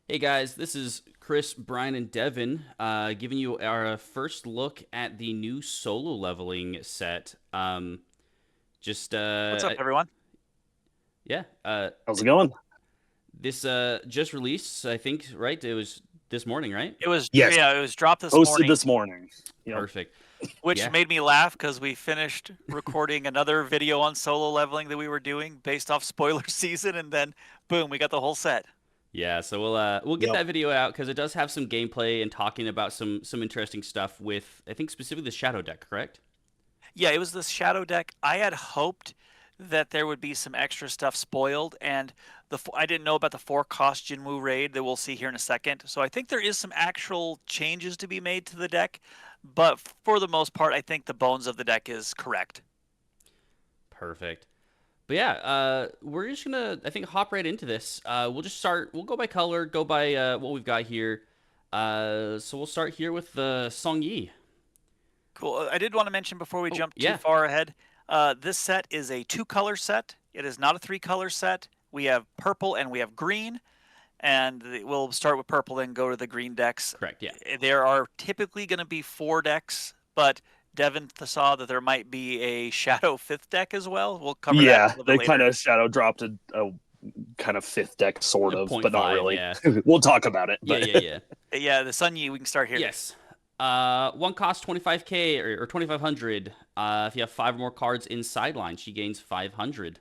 Hey guys, this is Kris, Brian, and Devin, giving you our first look at the new solo leveling set. Just What's up, everyone? yeah, How's it going? this just released, I think, right? It was this morning, right? Yes, Yeah, it was dropped this posted morning, this morning. Yep. Perfect. which Yeah, made me laugh because we finished recording another video on solo leveling that we were doing based off spoiler season, and then boom, we got the whole set. yeah. So we'll get Yep. that video out because it does have some gameplay and talking about some interesting stuff with I think specifically the Shadow deck, correct? Yeah, it was this shadow deck. I had hoped that there would be some extra stuff spoiled, and I didn't know about the 4 cost Jinwoo raid that we'll see here in a second. So I think there is some actual changes to be made to the deck, but for the most part, I think the bones of the deck is correct. Perfect. But yeah, we're just gonna I think hop right into this. We'll just start. We'll go by color, go by what we've got here. So we'll start here with the Song Yi. Cool. I did want to mention before we Oh jump too yeah, far ahead, this set is a 2 color set. It is not a 3 color set. We have purple and we have green, and we'll start with purple and go to the green decks. correct. Yeah, There are typically going to be 4 decks, but Devin saw that there might be a shadow fifth deck as well. We'll cover that a Yeah, little bit they kind later. of shadow dropped a kind of fifth deck, sort a of, point but not 5. really. Yeah, We'll talk about it. yeah, But yeah, yeah. Yeah, the Sun Yi, we can start here. Yes. One cost 25k or 2500. If you have 5 or more cards in sideline, she gains 500.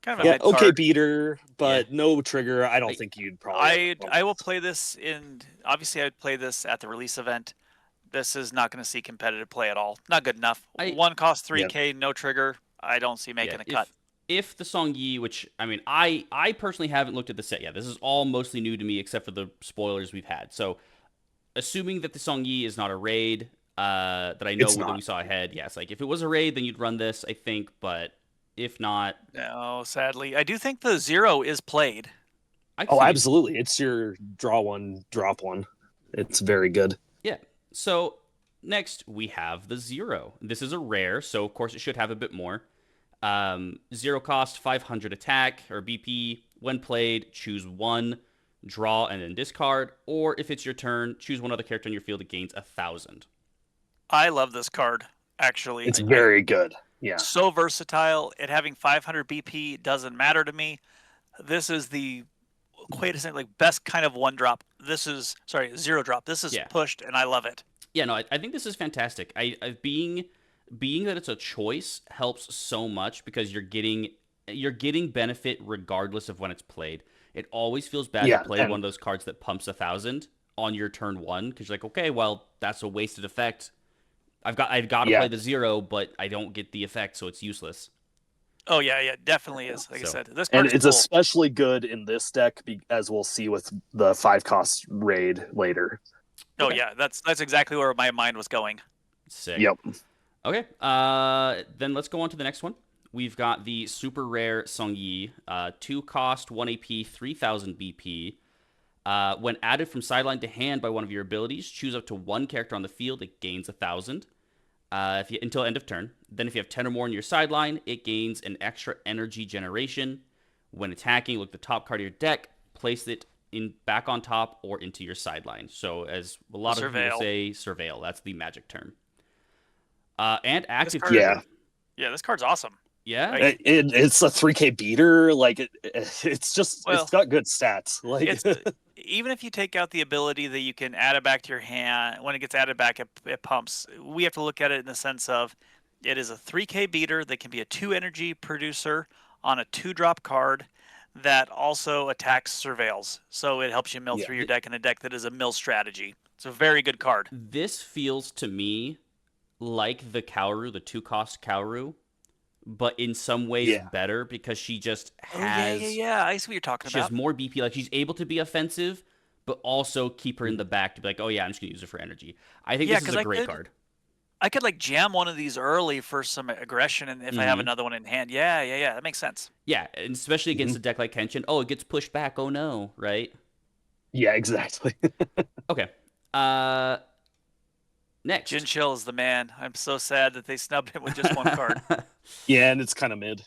Kind of a yeah, mid okay, card. beater, Yeah, but no trigger. I don't like think you'd probably end up I going I will with. play this in obviously I'd play this at the release event. This is not going to see competitive play at all. Not good enough. I One cost Yeah, 3K, no trigger. I don't see yeah. making a cut. If the Song Yi, which I mean, I personally haven't looked at the set yet. This is all mostly new to me, except for the spoilers we've had. So assuming that the Song Yi is not a raid, that I know it's that we not. saw ahead, yes. Like if it was a raid, then you'd run this, I think. But if not, No, sadly. I do think the 0 is played. I can Oh, see it. absolutely. It's your draw one, drop one. It's very good. Yeah. So next we have the Zero. This is a rare, so of course it should have a bit more. Zero cost, 500 attack or BP. When played, choose one, draw, and then discard. Or if it's your turn, choose one other character on your field. It gains 1,000. I love this card, actually. It's I very good. Yeah. So versatile. It having 500 BP doesn't matter to me. This is the quintessential, like, best kind of one drop. This is, sorry, 0 drop. This is yeah, pushed, and I love it. yeah. No, I think this is fantastic. Being that it's a choice helps so much because you're getting benefit regardless of when it's played. It always feels bad to Yeah. play one And of those cards that pumps 1,000 on your turn one because you're like, okay, well that's a wasted effect. I've got to play yeah. the zero, but I don't get the effect, so it's useless. Oh, yeah, yeah, definitely is. Like I So said, this card And is it's cool. especially good in this deck, as we'll see with the 5 cost raid later. Oh, okay, yeah, that's exactly where my mind was going. sick. Yep. Okay, then let's go on to the next one. We've got the super rare Song Yi, 2 cost, 1 AP, 3,000 BP. When added from sideline to hand by one of your abilities, choose up to one character on the field. It gains 1,000 until end of turn. Then, if you have 10 or more in your sideline, it gains an extra energy generation. When attacking, look at the top card of your deck, place it in back on top or into your sideline. So, as a lot of people Surveil. say, surveil. That's the magic term. And This active card, Yeah. trigger. yeah, this card's awesome. Yeah, I It's a 3K beater. Like it's just it's Well, got good stats. Like it's even if you take out the ability that you can add it back to your hand, when it gets added back, it pumps. We have to look at it in the sense of it is a 3K beater that can be a 2 energy producer on a 2 drop card that also attacks surveils. So it helps you mill yeah, through your deck in a deck that is a mill strategy. It's a very good card. this feels to me like the Kaoru, the 2 cost Kaoru, but in some ways yeah, better because she just Oh, yeah, yeah, has yeah. I see what you're talking she has about. more BP. Like she's able to be offensive, but also keep her in mm, the back to be like, oh yeah, I'm just gonna use it for energy. I think Yeah, this is because a great card. I could like jam one of these early for some aggression, and if I have Hmm. another one in hand, yeah, yeah, yeah, that makes sense. Yeah, and especially against mhm. a deck like Kenshin. Oh, it gets pushed back. Oh no, right? Yeah, exactly. Okay. Jin Next. Chill is the man. I'm so sad that they snubbed him with just one card. Yeah, and it's kind of mid.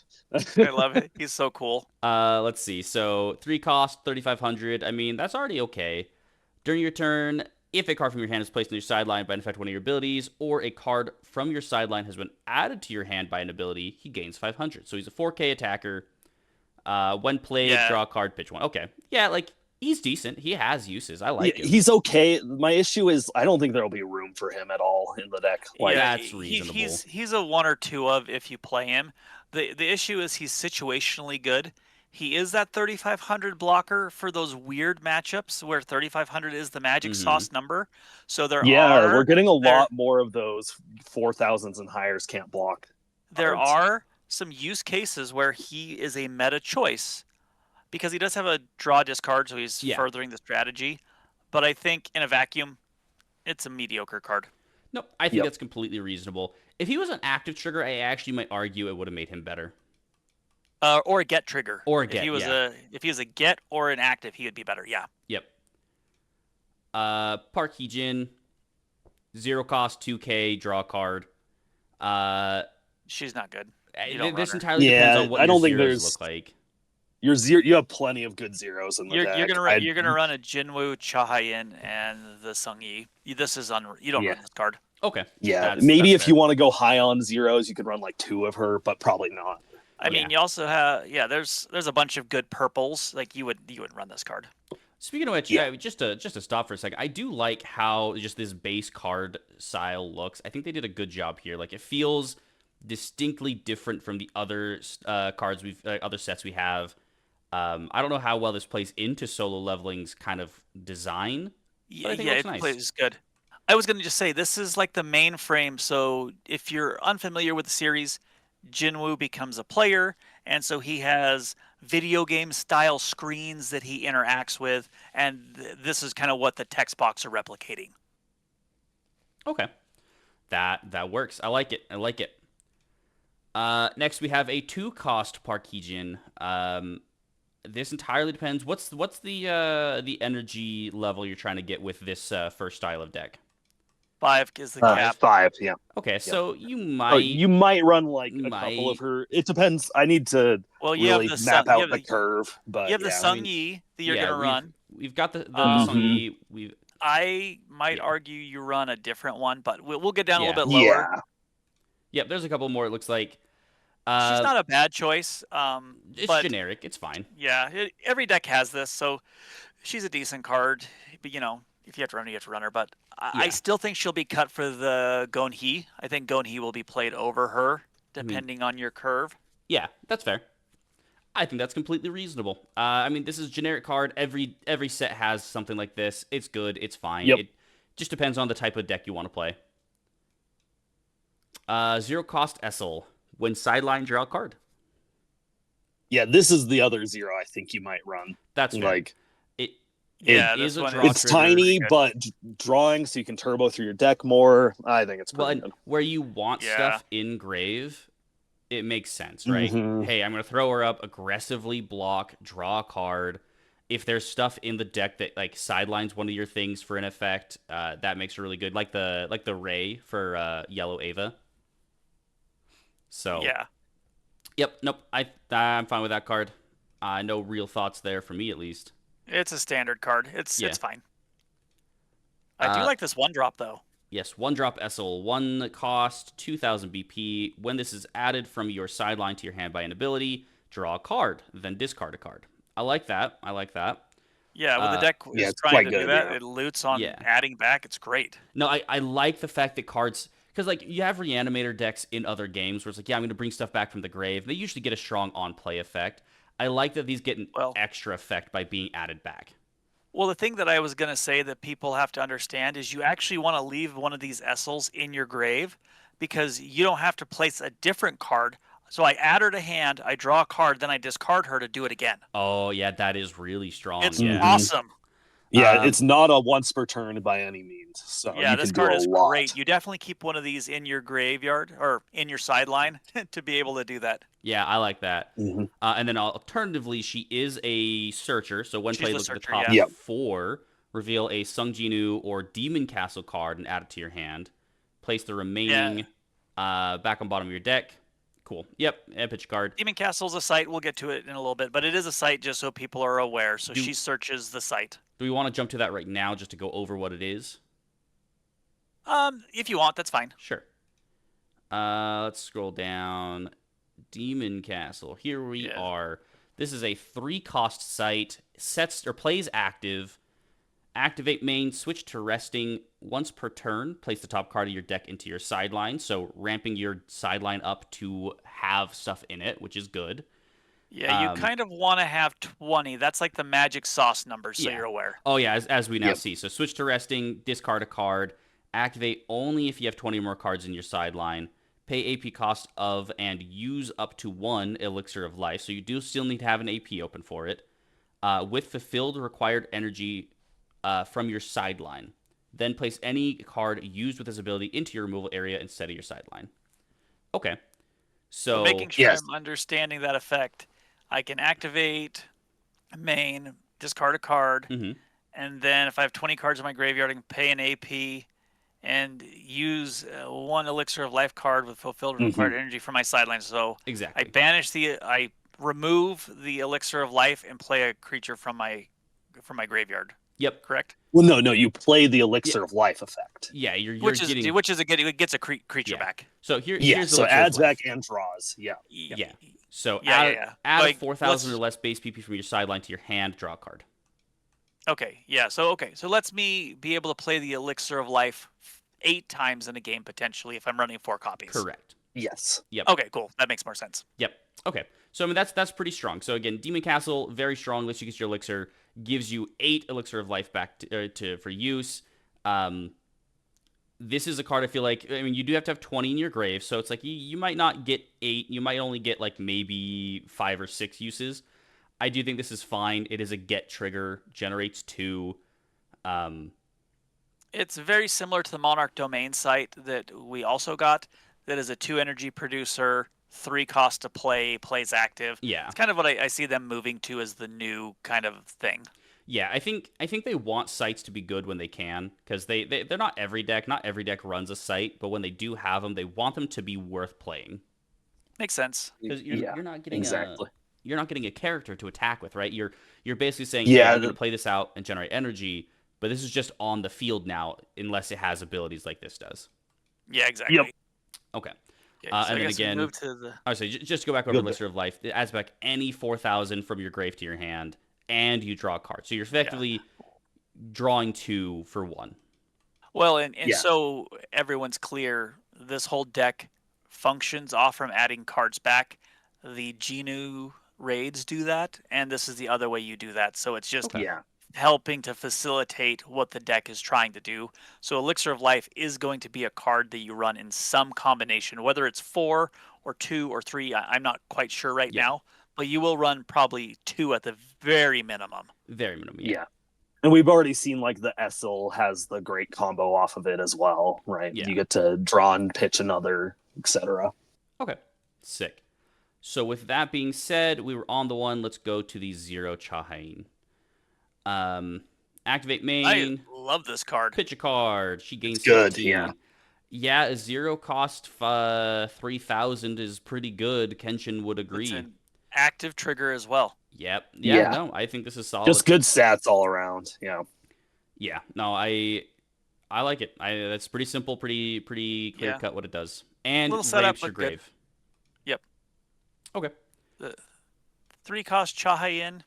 I love it. He's so cool. Let's see. So 3 cost, 3,500. I mean, that's already okay. During your turn, if a card from your hand is placed on your sideline by an effect of one of your abilities, or a card from your sideline has been added to your hand by an ability, he gains 500. So he's a 4K attacker. When played, Yeah. draw a card, pitch one. Okay. Yeah, like, he's decent. He has uses. I Yeah, like him. he's okay. My issue is I don't think there'll be room for him at all in the deck. Like, Yeah, That's reasonable. he's a one or two of if you play him. The issue is he's situationally good. He is that 3,500 blocker for those weird matchups where 3,500 is the magic Mm-hmm. sauce number. So there yeah, we're are getting a there lot more of those 4,000s and higher's can't block there cards. are some use cases where he is a meta choice because he does have a draw discard, so he's Yeah. furthering the strategy. But I think in a vacuum, it's a mediocre card. No, I think Yep. that's completely reasonable. If he was an active trigger, I actually might argue it would have made him better. Or a get trigger. Or a if get, he was yeah. if he was a get or an active, he would be better. Yeah. Yep. Park Hee-jin, 0 cost, 2K, draw a card. She's not good. You don't This run her. entirely Yeah, depends on what I your don't think zeros there's- look like. You're zero. You have plenty of good zeros in the deck. You're gonna run a Jinwoo, Chahayin, and the Sungyi. This is you don't Yeah. run this card. Okay. Yeah, That's maybe if fair. you want to go high on zeros, you could run like 2 of her, but probably not. I mean, you also have there's a bunch of good purples. Like you would run this card. Speaking of which, Yeah. just to stop for a second, I do like how just this base card style looks. I think they did a good job here. Like, it feels distinctly different from the other cards other sets we have. I don't know how well this plays into solo leveling's kind of design, but I think it looks nice. Plays good. I was gonna just say this is like the mainframe. So if you're unfamiliar with the series, Jinwoo becomes a player, and so he has video game style screens that he interacts with, and this is kind of what the text box are replicating. Okay, that works. I like it. Next, we have a 2 cost Park Hee-jin. This entirely depends. What's the energy level you're trying to get with this first style of deck? 5 is the cap. 5, yeah. Okay, so you might Oh, you might run like a couple of her. It depends. I need to Well, you really have the map Sun- you out have the the- curve. But You have the yeah, Sungyi that you're gonna run. We've got the Um, Sungyi. I might argue you run a different one, but we'll get down a little bit yeah. lower. Yep, there's a couple more. It looks like. She's not a bad choice. It's but generic. It's fine. yeah, every deck has this, so she's a decent card. But if you have to run her, you have to run her. But I Yeah. still think she'll be cut for the Gonhee. I think Gonhee will be played over her, depending on your curve. Yeah, that's fair. I think that's completely reasonable. I mean, this is a generic card. Every set has something like this. It's good. It's fine. Yep. It just depends on the type of deck you want to play. 0 cost Essel. When sideline, draw a card. Yeah, this is the other 0 I think you might run. That's fair. Like Yeah, It this is a one draw it's trigger. tiny, good. but drawing so you can turbo through your deck more. I think it's Well, pretty and good. where you want Yeah. stuff in grave, it makes sense, right? Mhm. Hey, I'm going to throw her up, aggressively block, draw a card. If there's stuff in the deck that like sidelines one of your things for an effect, that makes her really good. Like the Ray for Yellow Ava. So Yeah. Yep. Nope. I'm fine with that card. No real thoughts there for me, at least. It's a standard card. It's Yeah. fine. I do like this one drop though. Yes, 1 drop Essel, 1 cost, 2,000 BP. When this is added from your sideline to your hand by an ability, draw a card, then discard a card. I like that. Yeah, when the deck yeah, is it's trying quite to do good, that, yeah. it loots on Yeah. adding back. It's great. No, I like the fact that cards, because like you have reanimator decks in other games where it's like, yeah, I'm going to bring stuff back from the grave. They usually get a strong on-play effect. I like that these get an extra effect by being added back. Well, the thing that I was going to say that people have to understand is you actually want to leave one of these Essels in your grave because you don't have to place a different card. So I add her to hand, I draw a card, then I discard her to do it again. Oh, yeah, that is really strong. It's yeah. awesome. Yeah, it's not a once per turn by any means. So Yeah, you this can card do a is lot. great. You definitely keep one of these in your graveyard or in your sideline to be able to do that. Yeah, I like that. Mhm. And then alternatively, she is a searcher. So when She's played, a look at the searcher, top yeah. Yep. 4, reveal a Sung Jinu or Demon Castle card and add it to your hand. Place the remaining back on bottom of your deck. Cool. Yep. And pitch a card. Demon Castle's a site. We'll get to it in a little bit, but it is a site just so people are aware. So Do- she searches the site. Do we want to jump to that right now just to go over what it is? If you want, that's fine. Sure. Let's scroll down. Demon Castle. Here we are. This is a 3-cost site. Sets or plays active. Activate main, switch to resting once per turn. Place the top card of your deck into your sideline. So ramping your sideline up to have stuff in it, which is good. Yeah, you kind of want to have 20. That's like the magic sauce number, so you're aware. Oh, yeah, as we now see. So switch to resting, discard a card. Activate only if you have 20 or more cards in your sideline. Pay AP cost of and use up to 1 Elixir of Life. So you do still need to have an AP open for it. With fulfilled required energy from your sideline. Then place any card used with this ability into your removal area instead of your sideline. Okay. So making sure I'm understanding that effect, I can activate main, discard a card, and then if I have 20 cards in my graveyard, I can pay an AP and use 1 Elixir of Life card with fulfilled required energy from my sideline. So exactly. I remove the Elixir of Life and play a creature from my graveyard. Yep. Correct? Well, no, you play the Elixir of Life effect. Yeah, you're which getting... is a good, it gets a creature back. So here's so adds back and draws. Yeah. So add like, 4,000 or less base PP from your sideline to your hand, draw a card. Okay, yeah. So let's me be able to play the Elixir of Life 8 times in a game potentially if I'm running 4 copies. Correct. Yes. Yep. Okay, cool. That makes more sense. Yep. Okay. So I mean that's pretty strong. So again, Demon Castle, very strong. Lets you get your Elixir, gives you 8 Elixir of Life back for use. This is a card I feel like, I mean, you do have to have 20 in your grave, so it's like you might not get 8. You might only get like maybe 5 or 6 uses. I do think this is fine. It is a get trigger, generates 2. It's very similar to the Monarch domain site that we also got. That is a 2 energy producer, 3 cost to play, plays active. Yeah. It's kind of what I see them moving to as the new kind of thing. Yeah, I think they want sites to be good when they can, because they're not every deck. Not every deck runs a site, but when they do have them, they want them to be worth playing. Makes sense. Because you're not getting you're not getting a character to attack with, right? You're basically saying, hey, I'm going to play this out and generate energy, but this is just on the field now, unless it has abilities like this does. Yeah, exactly. Yep. Okay. So and then again, move to the... I would say just go back over Elixir of Life. It adds back any 4,000 from your grave to your hand, and you draw a card. So you're effectively drawing 2 for 1. Well, and so everyone's clear, this whole deck functions off from adding cards back. The Jinwoo raids do that, and this is the other way you do that. So it's just helping to facilitate what the deck is trying to do. So Elixir of Life is going to be a card that you run in some combination, whether it's 4 or 2 or 3. I'm not quite sure right now, but you will run probably 2 at the very minimum. Very minimum, yeah. And we've already seen like the Essel has the great combo off of it as well, right? Yeah. You get to draw and pitch another, etc. Okay, sick. So with that being said, we were on the one. Let's go to the 0 Chahain. Activate main. I love this card. Pitch a card. She gains it's good, 15. Yeah, a 0 cost 3,000 is pretty good. Kenshin would agree. It's an active trigger as well. Yep. Yeah, no, I think this is solid. Just good stats all around. Yeah. Yeah. No, I like it. That's pretty simple, pretty clear cut what it does. And ramps your grave. Yep. Okay. The 3 cost Chahain.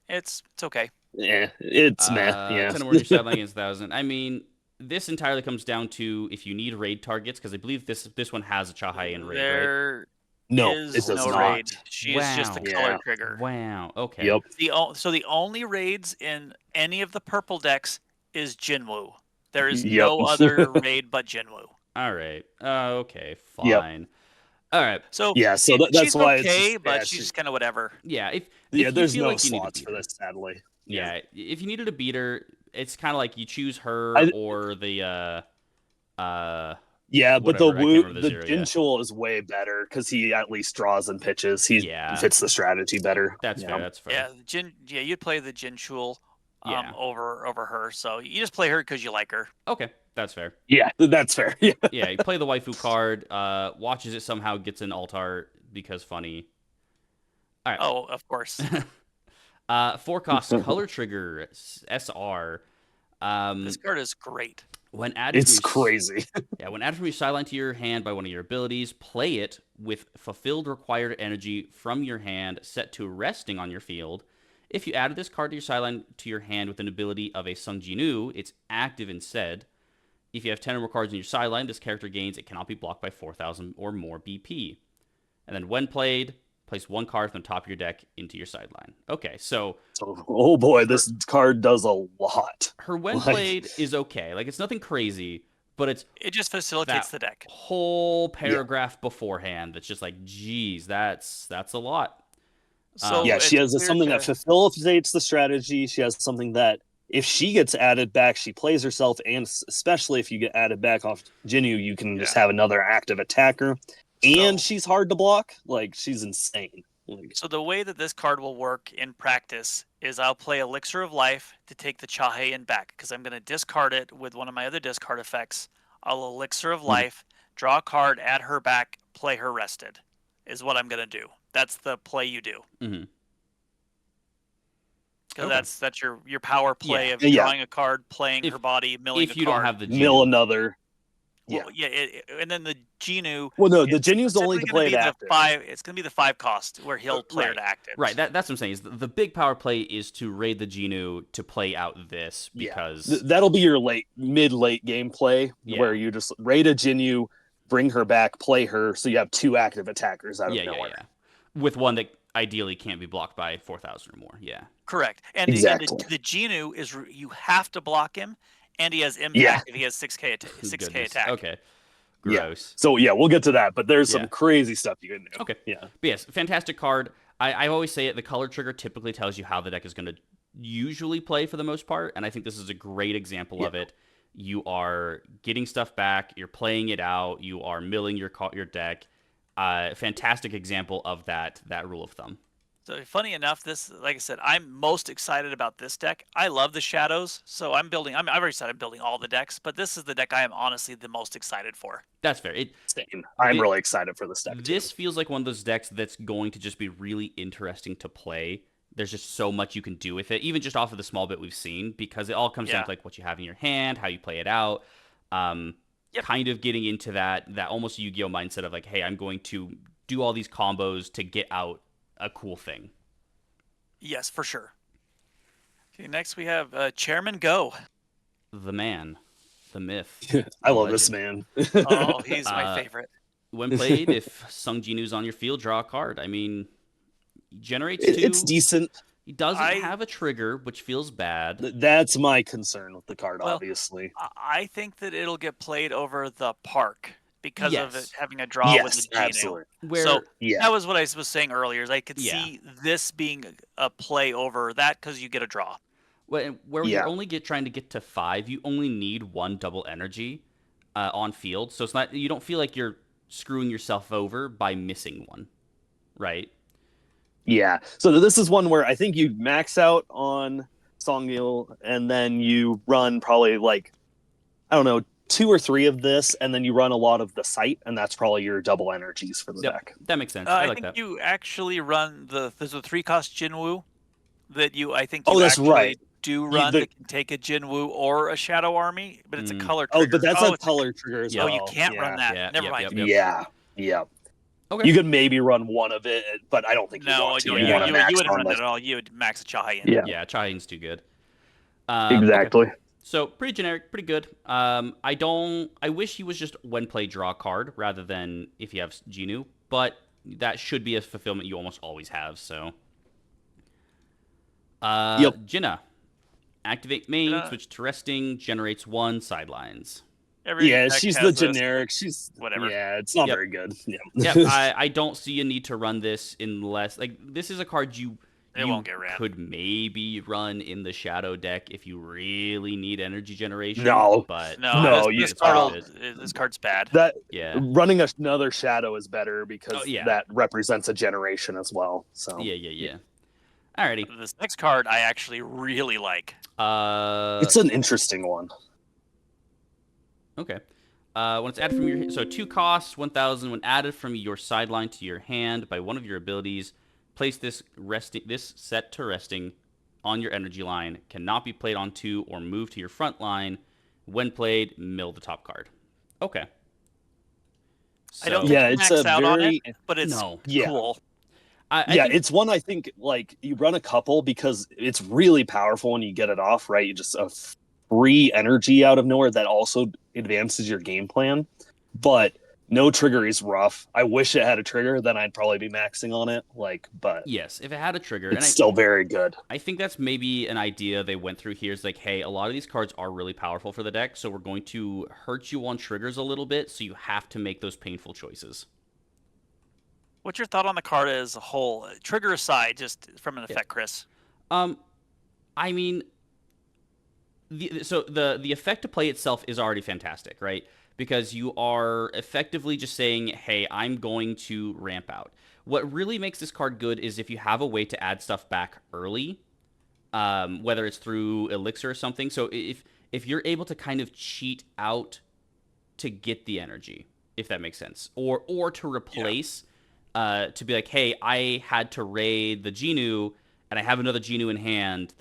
It's okay. Yeah, it's meh. Yeah. 10 or more your sideline against 1,000. I mean, this entirely comes down to if you need raid targets, because I believe this one has a Chahain raid, right? No, it does not. Raid. She is just a color trigger. Wow. Okay. Yep. So the only raids in any of the purple decks is Jinwoo. There is no other raid but Jinwoo. All right. Okay. Fine. All right. So that's she's why okay, it's but she's kind of whatever. Yeah. If there's you feel no like you slots for this, sadly. Yeah. If you needed to beat her, it's kind of like you choose her or the Yeah, but the zero, Jinchul is way better because he at least draws and pitches. He fits the strategy better. That's fair. That's fair. Yeah, you'd play the Jinchul over her. So you just play her because you like her. Okay, That's fair. Yeah, that's fair. Yeah. Yeah, you play the waifu card, watches it somehow, gets an alt art because funny. All right. Oh, of course. 4 cost color trigger SR. This card is great. When added It's crazy. Yeah, when added from your sideline to your hand by one of your abilities, play it with fulfilled required energy from your hand set to resting on your field. If you added this card to your sideline to your hand with an ability of a Sung Jinwoo, it's active instead. If you have 10 or more cards in your sideline, this character gains it cannot be blocked by 4,000 or more BP. And then when played, place 1 card from the top of your deck into your sideline. Okay, so Oh boy, this card does a lot. her when played is okay. Like, it's nothing crazy, but it's It just facilitates the deck. whole paragraph beforehand that's just like, geez, that's a lot. So Yeah, she has it's something weird that facilitates the strategy. She has something that if she gets added back, she plays herself, and especially if you get added back off Jinwoo, you can just have another active attacker. And she's hard to block. Like, she's insane. Like, So the way that this card will work in practice is I'll play Elixir of Life to take the Chahayan back because I'm going to discard it with one of my other discard effects. I'll Elixir of Life, draw a card, add her back, play her rested, is what I'm going to do. That's the play you do. Mm-hmm. Because that's your power play of Yeah. drawing a card, playing her body, milling a card. If you don't have the mill Jinwoo. another. Well, and then the Jinwoo. Well, no, the Jinwoo's only to simply play gonna it be after. It's going to be the 5 cost where he'll play her right. to active. Right, that's what I'm saying. Is the big power play is to raid the Jinwoo to play out this because That'll be your mid-late game play where you just raid a Jinwoo, bring her back, play her, so you have 2 active attackers out of nowhere. Yeah. With one that ideally can't be blocked by 4,000 or more. Yeah. Correct. And, Exactly. and the Jinwoo is you have to block him, and he has impact if he has 6K attack. Okay. Gross. So we'll get to that, but there's some crazy stuff you can do. Okay. Yeah. But yes, fantastic card. I always say it, the color trigger typically tells you how the deck is going to usually play for the most part, and I think this is a great example of it. You are getting stuff back, you're playing it out, you are milling your deck. Fantastic example of that rule of thumb. So funny enough, this, like I said, I'm most excited about this deck. I love the shadows, so I've already said I'm building all the decks, but this is the deck I am honestly the most excited for. That's fair. Same. I'm really excited for this deck too. This feels like one of those decks that's going to just be really interesting to play. There's just so much you can do with it, even just off of the small bit we've seen, because it all comes down to like what you have in your hand, how you play it out. Kind of getting into that almost Yu-Gi-Oh mindset of like, hey, I'm going to do all these combos to get out a cool thing. Yes, for sure. Okay, next we have Chairman Go. The man, the myth. I love this man. Oh, he's my favorite. When played, if Sung Jinwoo's on your field, draw a card. I mean, he generates 2. It's decent. He doesn't have a trigger, which feels bad. That's my concern with the card, obviously. I think that it'll get played over the park because of it having a draw with the Jinwoo. Absolutely. That was what I was saying earlier. Is I could see this being a play over that because you get a draw. Where you're only trying to get to 5, you only need 1 double energy on field. So it's not, you don't feel like you're screwing yourself over by missing 1, right? Yeah. So this is one where I think you max out on Songyil, and then you run probably like, I don't know, 2 or 3 of this, and then you run a lot of the sight, and that's probably your double energies for the deck. That makes sense. I like think that. you actually run there's a 3-cost Jinwoo that do run that can take a Jinwoo or a Shadow Army, but it's a color trigger. Oh, but that's a color trigger as well. Oh, you can't run that. Never mind. Yeah. Okay. You could maybe run 1 of it, but I don't think you want to. You wouldn't run that at all. You would max a Chahayan. Yeah, Chahayan's too good. Exactly. Okay. So pretty generic, pretty good. I wish he was just when play draw card rather than if you have Jinwoo, but that should be a fulfillment you almost always have. So, Jinna, activate main, switch to resting, generates 1 sidelines. She's the generic. She's whatever. Yeah, it's not very good. I don't see a need to run this unless this is a card you won't get ran. Could maybe run in the shadow deck if you really need energy generation. But this card's bad. Running another shadow is better because that represents a generation as well. So Alrighty. This next card I actually really like. It's an interesting one. Okay. When it's added from your 2 costs, 1,000. When added from your sideline to your hand by one of your abilities, place this set to resting on your energy line. Cannot be played onto or moved to your front line. When played, mill the top card. Okay. So, I don't think you it's max a out on very it, but it's No. cool. I think, it's one I think like you run a couple because it's really powerful when you get it off, right? You just a free energy out of nowhere that also advances your game plan. But no trigger is rough. I wish it had a trigger, then I'd probably be maxing on it. But yes, if it had a trigger, it's still very good. I think that's maybe an idea they went through here is like, hey, a lot of these cards are really powerful for the deck, so we're going to hurt you on triggers a little bit, so you have to make those painful choices. What's your thought on the card as a whole? Trigger aside, just from an effect, Kris. I mean, the effect to play itself is already fantastic, right? Because you are effectively just saying, hey, I'm going to ramp out. What really makes this card good is if you have a way to add stuff back early, whether it's through Elixir or something. So if you're able to kind of cheat out to get the energy, if that makes sense, or to replace, to be like, hey, I had to raid the Jinwoo, and I have another Jinwoo in hand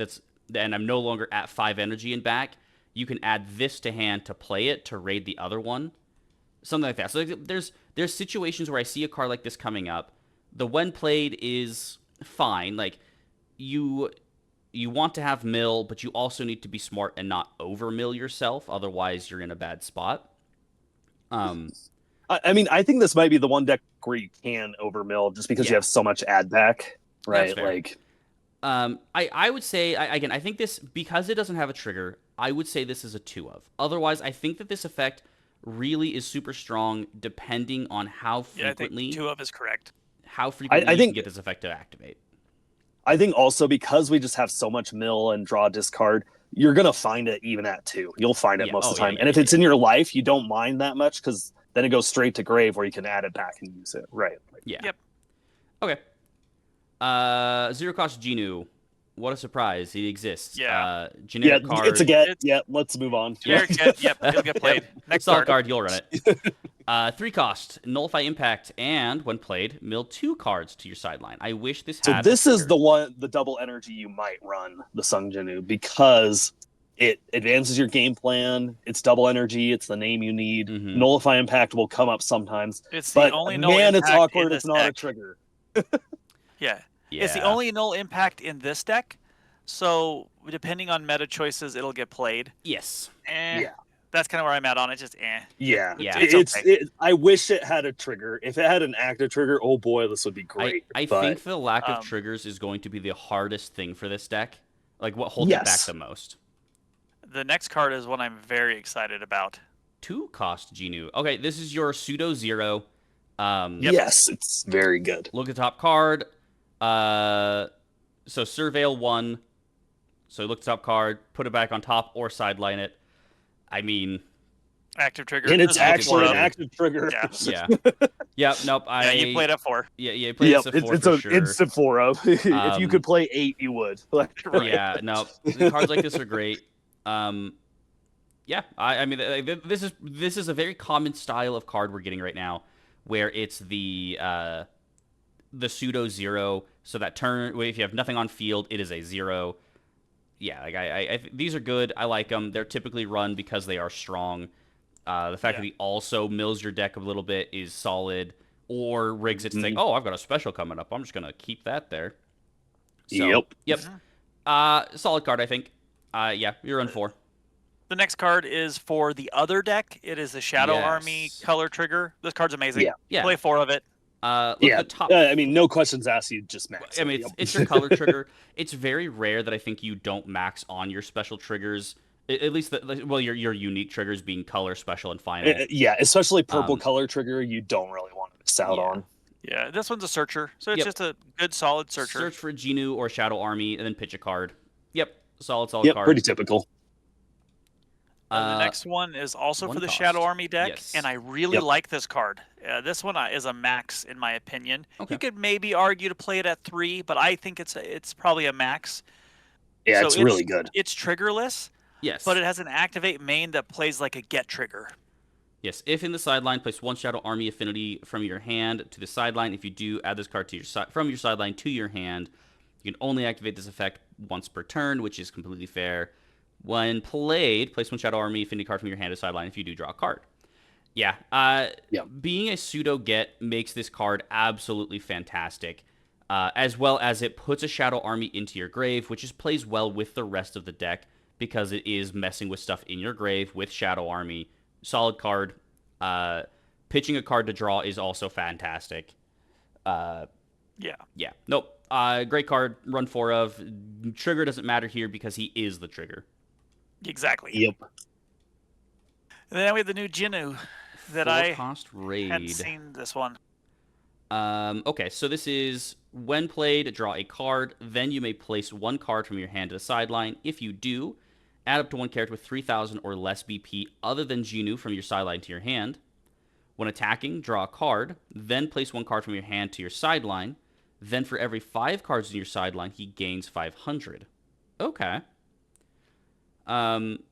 and I'm no longer at 5 energy and back. You can add this to hand to play it to raid the other one, something like that. So there's situations where I see a card like this coming up. The when played is fine. Like you want to have mill, but you also need to be smart and not over mill yourself. Otherwise, you're in a bad spot. I mean, I think this might be the one deck where you can over mill just because you have so much add back, right? Like, I would say again, I think this, because it doesn't have a trigger, I would say this is a 2 of. Otherwise, I think that this effect really is super strong depending on how frequently. I think 2 of is correct. How frequently you can get this effect to activate. I think also because we just have so much mill and draw discard, you're gonna find it even at 2. You'll find it most of the time. And if it's in your life, you don't mind that much because then it goes straight to grave where you can add it back and use it. Right. Yep. Okay. 0 cost Jinwoo. What a surprise. He exists. Yeah. Generic card. It's a get. Let's move on. Generic get. Yep. It'll get played. Next card. You'll run it. 3 cost. Nullify impact. And when played, mill 2 cards to your sideline. I wish this had. So this is the double energy you might run the Sung Jinwoo because it advances your game plan. It's double energy. It's the name you need. Mm-hmm. Nullify impact will come up sometimes. It's the only null man, it's impact awkward. in It's this not deck. a trigger. Yeah. It's the only null impact in this deck. So depending on meta choices, it'll get played. Yes. That's kind of where I'm at on it. Just Yeah. It's okay. I wish it had a trigger. If it had an active trigger, oh boy, this would be great. I think the lack of triggers is going to be the hardest thing for this deck. Like what holds it back the most. The next card is one I'm very excited about. 2 cost Jinwoo. Okay, this is your pseudo 0. Yes, it's very good. Look at the top card. So Surveil 1. So look at the top card, put it back on top or sideline it. I mean, active trigger. And it's actually an active trigger. Yeah. Yep, nope. You played at 4. Yeah, you played at 4 it's for an sure. instant 4 of. If you could play 8, you would. Yeah, no. The cards like this are great. Yeah, I mean, this is a very common style of card we're getting right now, where it's the pseudo 0. So that turn, if you have nothing on field, it is a 0. Yeah, like I these are good. I like them. They're typically run because they are strong. The fact that he also mills your deck a little bit is solid, or rigs it to think, oh, I've got a special coming up. I'm just gonna keep that there. So, yep. Solid card, I think. Yeah, you're on 4. The next card is for the other deck. It is the Shadow Army color trigger. This card's amazing. Yeah. Play 4 of it. The top... I mean, no questions asked. You just max. I mean, it's your color trigger. It's very rare that I think you don't max on your special triggers. At least, your unique triggers being color, special, and final. Yeah, especially purple color trigger. You don't really want to miss out on. Yeah, this one's a searcher, so it's just a good, solid searcher. Search for Jinwoo or Shadow Army, and then pitch a card. Yep, solid card. Pretty typical. The next one is also for the Shadow Army deck, and I really like this card. This one is a max, in my opinion. Okay. You could maybe argue to play it at 3, but I think it's probably a max. Yeah, so it's really good. It's triggerless, yes, but it has an activate main that plays like a get trigger. Yes, if in the sideline, place 1 Shadow Army affinity from your hand to the sideline. If you do, add this card to your from your sideline to your hand. You can only activate this effect once per turn, which is completely fair. When played, place 1 Shadow Army affinity card from your hand to sideline if you do draw a card. Yeah, being a pseudo get makes this card absolutely fantastic, as well as it puts a Shadow Army into your grave, which just plays well with the rest of the deck because it is messing with stuff in your grave with Shadow Army. Solid card. Pitching a card to draw is also fantastic. Yeah. Nope. Great card. Run 4 of. Trigger doesn't matter here because he is the trigger. Exactly. Yep. And then we have the new Jinwoo that 4 I cost raid. hadn't seen this one. Okay, so this is when played, draw a card. Then you may place 1 card from your hand to the sideline. If you do, add up to 1 character with 3,000 or less BP other than Jinwoo from your sideline to your hand. When attacking, draw a card. Then place 1 card from your hand to your sideline. Then for every 5 cards in your sideline, he gains 500. Okay.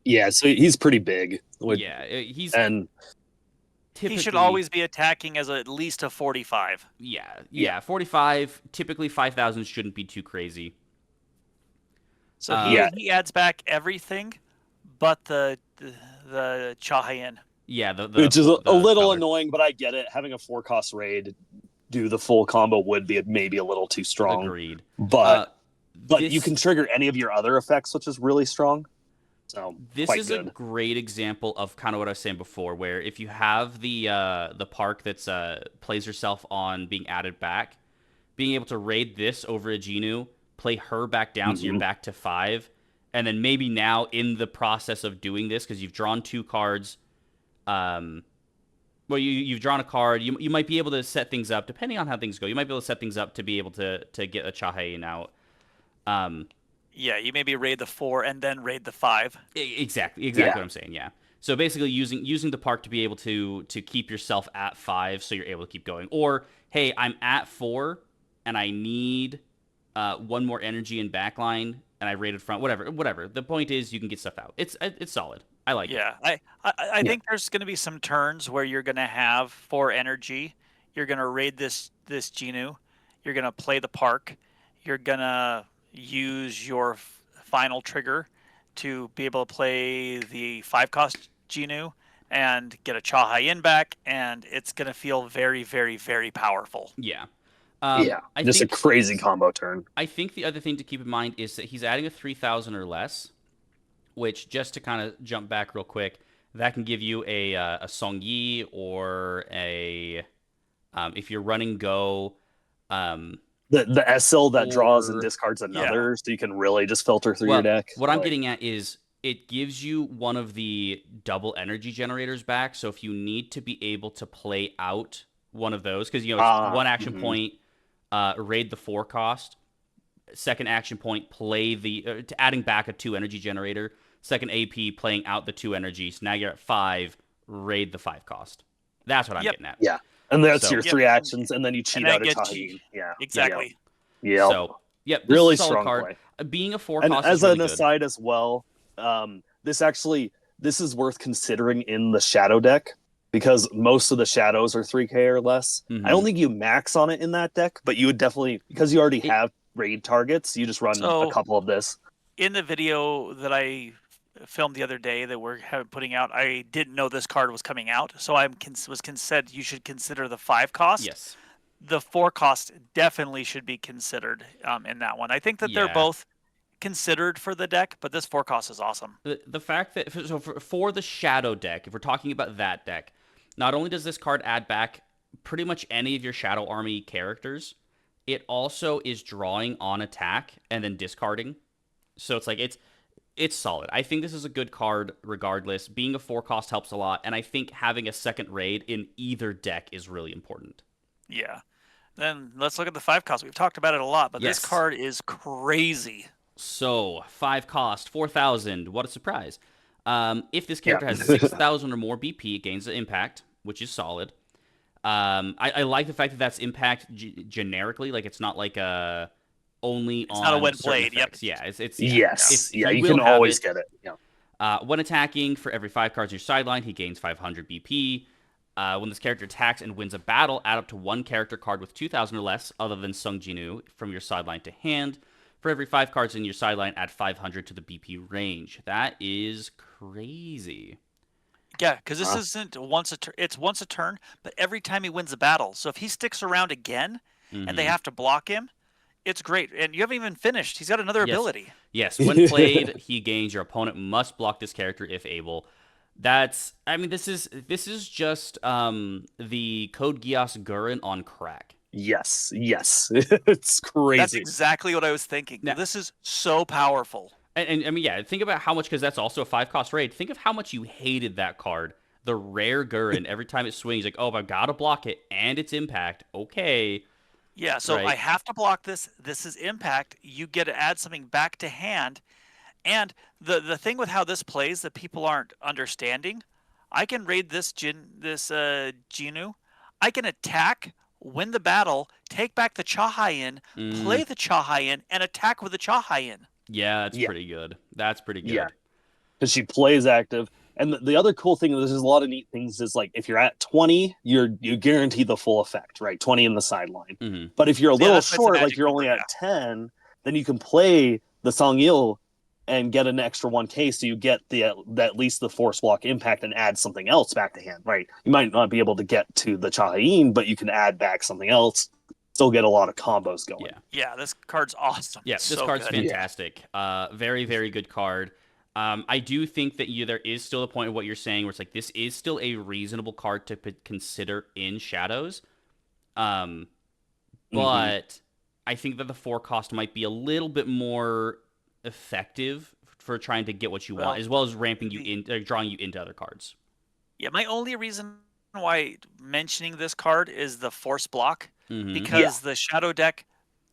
Yeah, so he's pretty big. He's and he should always be attacking as at least a 45. Yeah. 45. Typically, 5,000 shouldn't be too crazy. So he adds back everything, but the Chahayan. Yeah, which is a little color. annoying, but I get it. Having a 4 cost raid do the full combo would be maybe a little too strong. Agreed. But you can trigger any of your other effects, which is really strong. So this is a great example of kind of what I was saying before, where if you have the park that's plays herself on being added back, being able to raid this over a Jinwoo, play her back down so you're back to 5, and then maybe now in the process of doing this, because you've drawn 2 cards, you've drawn a card, you might be able to set things up, depending on how things go, you might be able to set things up to be able to get a Chahayan out. Yeah, you maybe raid the 4 and then raid the 5. Exactly what I'm saying, yeah. So basically using the park to be able to keep yourself at 5 so you're able to keep going. Or, hey, I'm at 4 and I need 1 more energy in backline and I raided front, whatever. The point is you can get stuff out. It's solid. I like it. Yeah, I think there's going to be some turns where you're going to have 4 energy. You're going to raid this Jinwoo. You're going to play the park. You're going to use your final trigger to be able to play the 5 cost Jinwoo and get a Chahayan back, and it's going to feel very, very, very powerful. Yeah. Just a crazy combo turn. I think the other thing to keep in mind is that he's adding a 3,000 or less, which, just to kind of jump back real quick, that can give you a Songyi or a if you're running Go. The SL that draws and discards another, so you can really just filter through your deck. What I'm getting at is it gives you one of the double energy generators back. So if you need to be able to play out one of those, because it's 1 action point, raid the 4 cost, 2nd action point, play adding back a 2 energy generator, 2nd AP, playing out the 2 energies. Now you're at 5, raid the 5 cost. That's what I'm getting at. Yeah. And that's your 3 actions, and then you cheat out a Chahayan. Yeah, exactly. Yeah. So, really is a solid strong card. play. Being a 4 and cost as is really an good. aside as well, this is worth considering in the shadow deck because most of the shadows are 3k or less. I don't think you max on it in that deck, but you would definitely, because you already have raid targets, you just run a couple of this. In the video that I filmed the other day that we're putting out, I didn't know this card was coming out, so I said you should consider the 5 cost. Yes. The 4 cost definitely should be considered in that one. I think that they're both considered for the deck, but this 4 cost is awesome. The fact that for the shadow deck, if we're talking about that deck, not only does this card add back pretty much any of your Shadow Army characters, it also is drawing on attack and then discarding. So it's like it's solid. I think this is a good card regardless. Being a 4 cost helps a lot, and I think having a 2nd raid in either deck is really important. Yeah. Then let's look at the 5 cost. We've talked about it a lot, but this card is crazy. So, 5 cost, 4,000. What a surprise. If this character has 6,000 or more BP, it gains an impact, which is solid. I like the fact that that's impact generically. Like, it's not like a only it's on not a when certain played. effects. Yep. Yeah, it's yes. it's yeah, you you will can have always it. get it. When attacking, for every 5 cards on your sideline, he gains 500 BP. When this character attacks and wins a battle, add up to 1 character card with 2,000 or less, other than Sung Jinwoo, from your sideline to hand. For every 5 cards in your sideline, add 500 to the BP range. That is crazy. Yeah, because this isn't once a turn. It's once a turn, but every time he wins a battle. So if he sticks around again and they have to block him, it's great. And you haven't even finished. He's got another ability. Yes, when played, he gains. Your opponent must block this character if able. This is just the Code Geass Gurren on crack. Yes. It's crazy. That's exactly what I was thinking. Now, this is so powerful. And I mean, yeah, think about how much, because that's also a 5-cost raid. Think of how much you hated that card. The rare Gurren, every time it swings, like, oh, I've got to block it, and its impact. Okay. Yeah, so right. I have to block this. This is impact. You get to add something back to hand. And the thing with how this plays that people aren't understanding, I can raid this Jinwoo. I can attack, win the battle, take back the Chahayan, play the Chahayan, and attack with the Chahayan. Yeah, that's pretty good. That's pretty good. Yeah, because she plays active. And the other cool thing, there's a lot of neat things, is like if you're at 20, you guarantee the full effect, right? 20 in the sideline. But if you're a little short, like you're only at 10, then you can play the Songil and get an extra 1k, so you get at least the force block impact and add something else back to hand, right? You might not be able to get to the Chahayin, but you can add back something else, still get a lot of combos going. Yeah, this card's awesome. Yeah, this card's fantastic. Very, very good card. I do think that there is still a point of what you're saying where it's like, this is still a reasonable card to consider in Shadows. But I think that the 4 cost might be a little bit more effective for trying to get what you want, as well as ramping you in, drawing you into other cards. Yeah, my only reason why mentioning this card is the force block, because the Shadow deck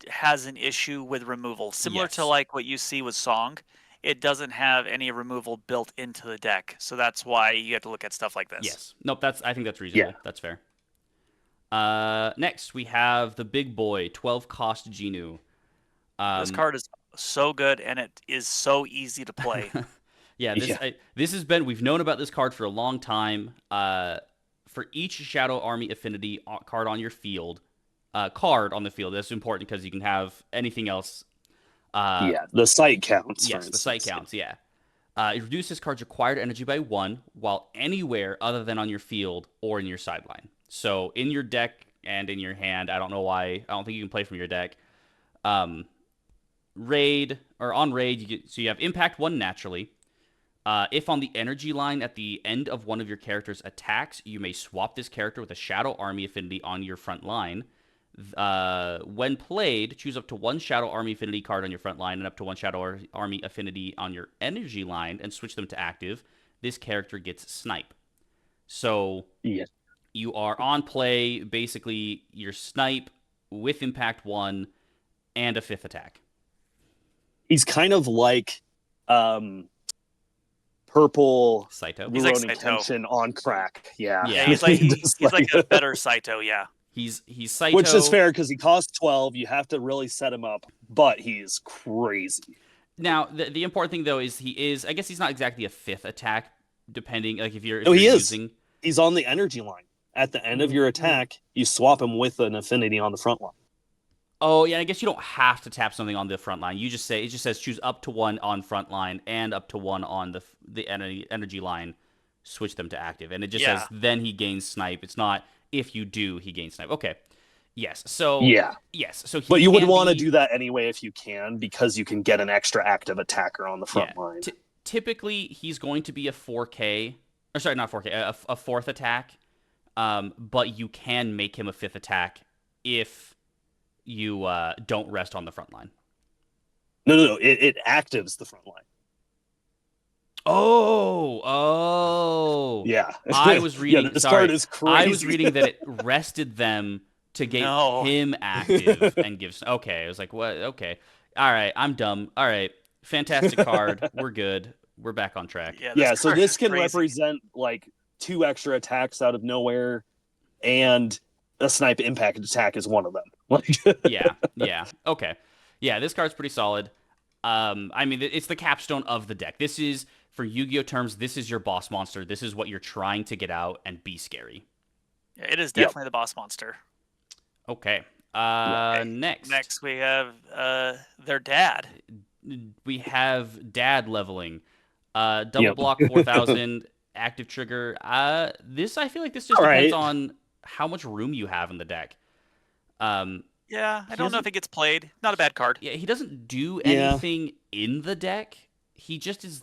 has an issue with removal, similar to like what you see with Song. It doesn't have any removal built into the deck, so that's why you have to look at stuff like this. Yes, nope. I think that's reasonable. Yeah. That's fair. Next we have the big boy 12-cost Jinwoo. This card is so good, and it is so easy to play. This has been, we've known about this card for a long time. For each Shadow Army Affinity card on your field, that's important because you can have anything else. The site counts. Yes, the site counts, yeah. It reduces this card's required energy by 1 while anywhere other than on your field or in your sideline. So in your deck and in your hand, I don't know why. I don't think you can play from your deck. Raid, you have impact 1 naturally. If on the energy line at the end of one of your character's attacks, you may swap this character with a Shadow Army Affinity on your front line. When played, choose up to 1 Shadow Army Affinity card on your front line and up to 1 Shadow Army Affinity on your energy line and switch them to active. This character gets Snipe. So you are on play, basically your Snipe with impact 1 and a 5th attack. He's kind of like purple Saito. He's like Saito on crack. Yeah. He's like a better Saito. Yeah. He's Saito, which is fair because he costs 12. You have to really set him up, but he's crazy. Now, the important thing though is I guess he's not exactly a 5th attack, depending like if you're using. He's on the energy line. At the end of your attack, you swap him with an affinity on the front line. Oh yeah, I guess you don't have to tap something on the front line. It just says choose up to 1 on front line and up to 1 on the energy line. Switch them to active, and it just says then he gains Snipe. It's not if you do he gains Snipe. Okay, yes. So but you would want to do that anyway if you can, because you can get an extra active attacker on the front line. Typically, he's going to be a 4K, or sorry, not 4K, a 4th attack. But you can make him a 5th attack if you don't rest on the front line. No. It actives the front line. Oh. Yeah. I was reading. This card is crazy. I was reading that it rested them to get him active and gives. Okay, I was like, what? Okay, all right, I'm dumb. All right, fantastic card. We're good. We're back on track. Yeah. So this can represent like 2 extra attacks out of nowhere, and a snipe impact attack is one of them. yeah. Okay. Yeah, this card's pretty solid. I mean, it's the capstone of the deck. This is, for Yu-Gi-Oh terms, this is your boss monster. This is what you're trying to get out and be scary. Yeah, it is Yep. definitely the boss monster. Okay. Okay. Next we have their dad. we have dad leveling. Double Yep. block 4,000 active trigger. This I feel like this just All depends right. on how much room you have in the deck. Yeah, I He don't know if doesn't- it gets played. Not a bad card. Yeah, he doesn't do Yeah. anything in the deck. He just is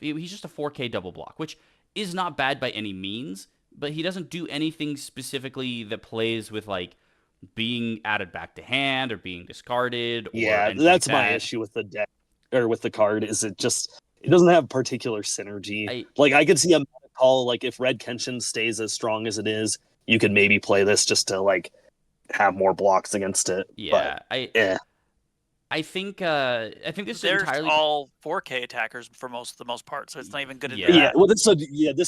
he's just a 4K double block, which is not bad by any means, but he doesn't do anything specifically that plays with like being added back to hand or being discarded or Yeah, anything that's like my that. issue with the deck or with the card. Is it doesn't have particular synergy. I I could see a meta call like if Red Kenshin stays as strong as it is, you could maybe play this just to like have more blocks against it. yeah, Yeah, I think this is They're entirely all 4K attackers for the most part, so it's not even good Yeah. into yeah. that. Well, this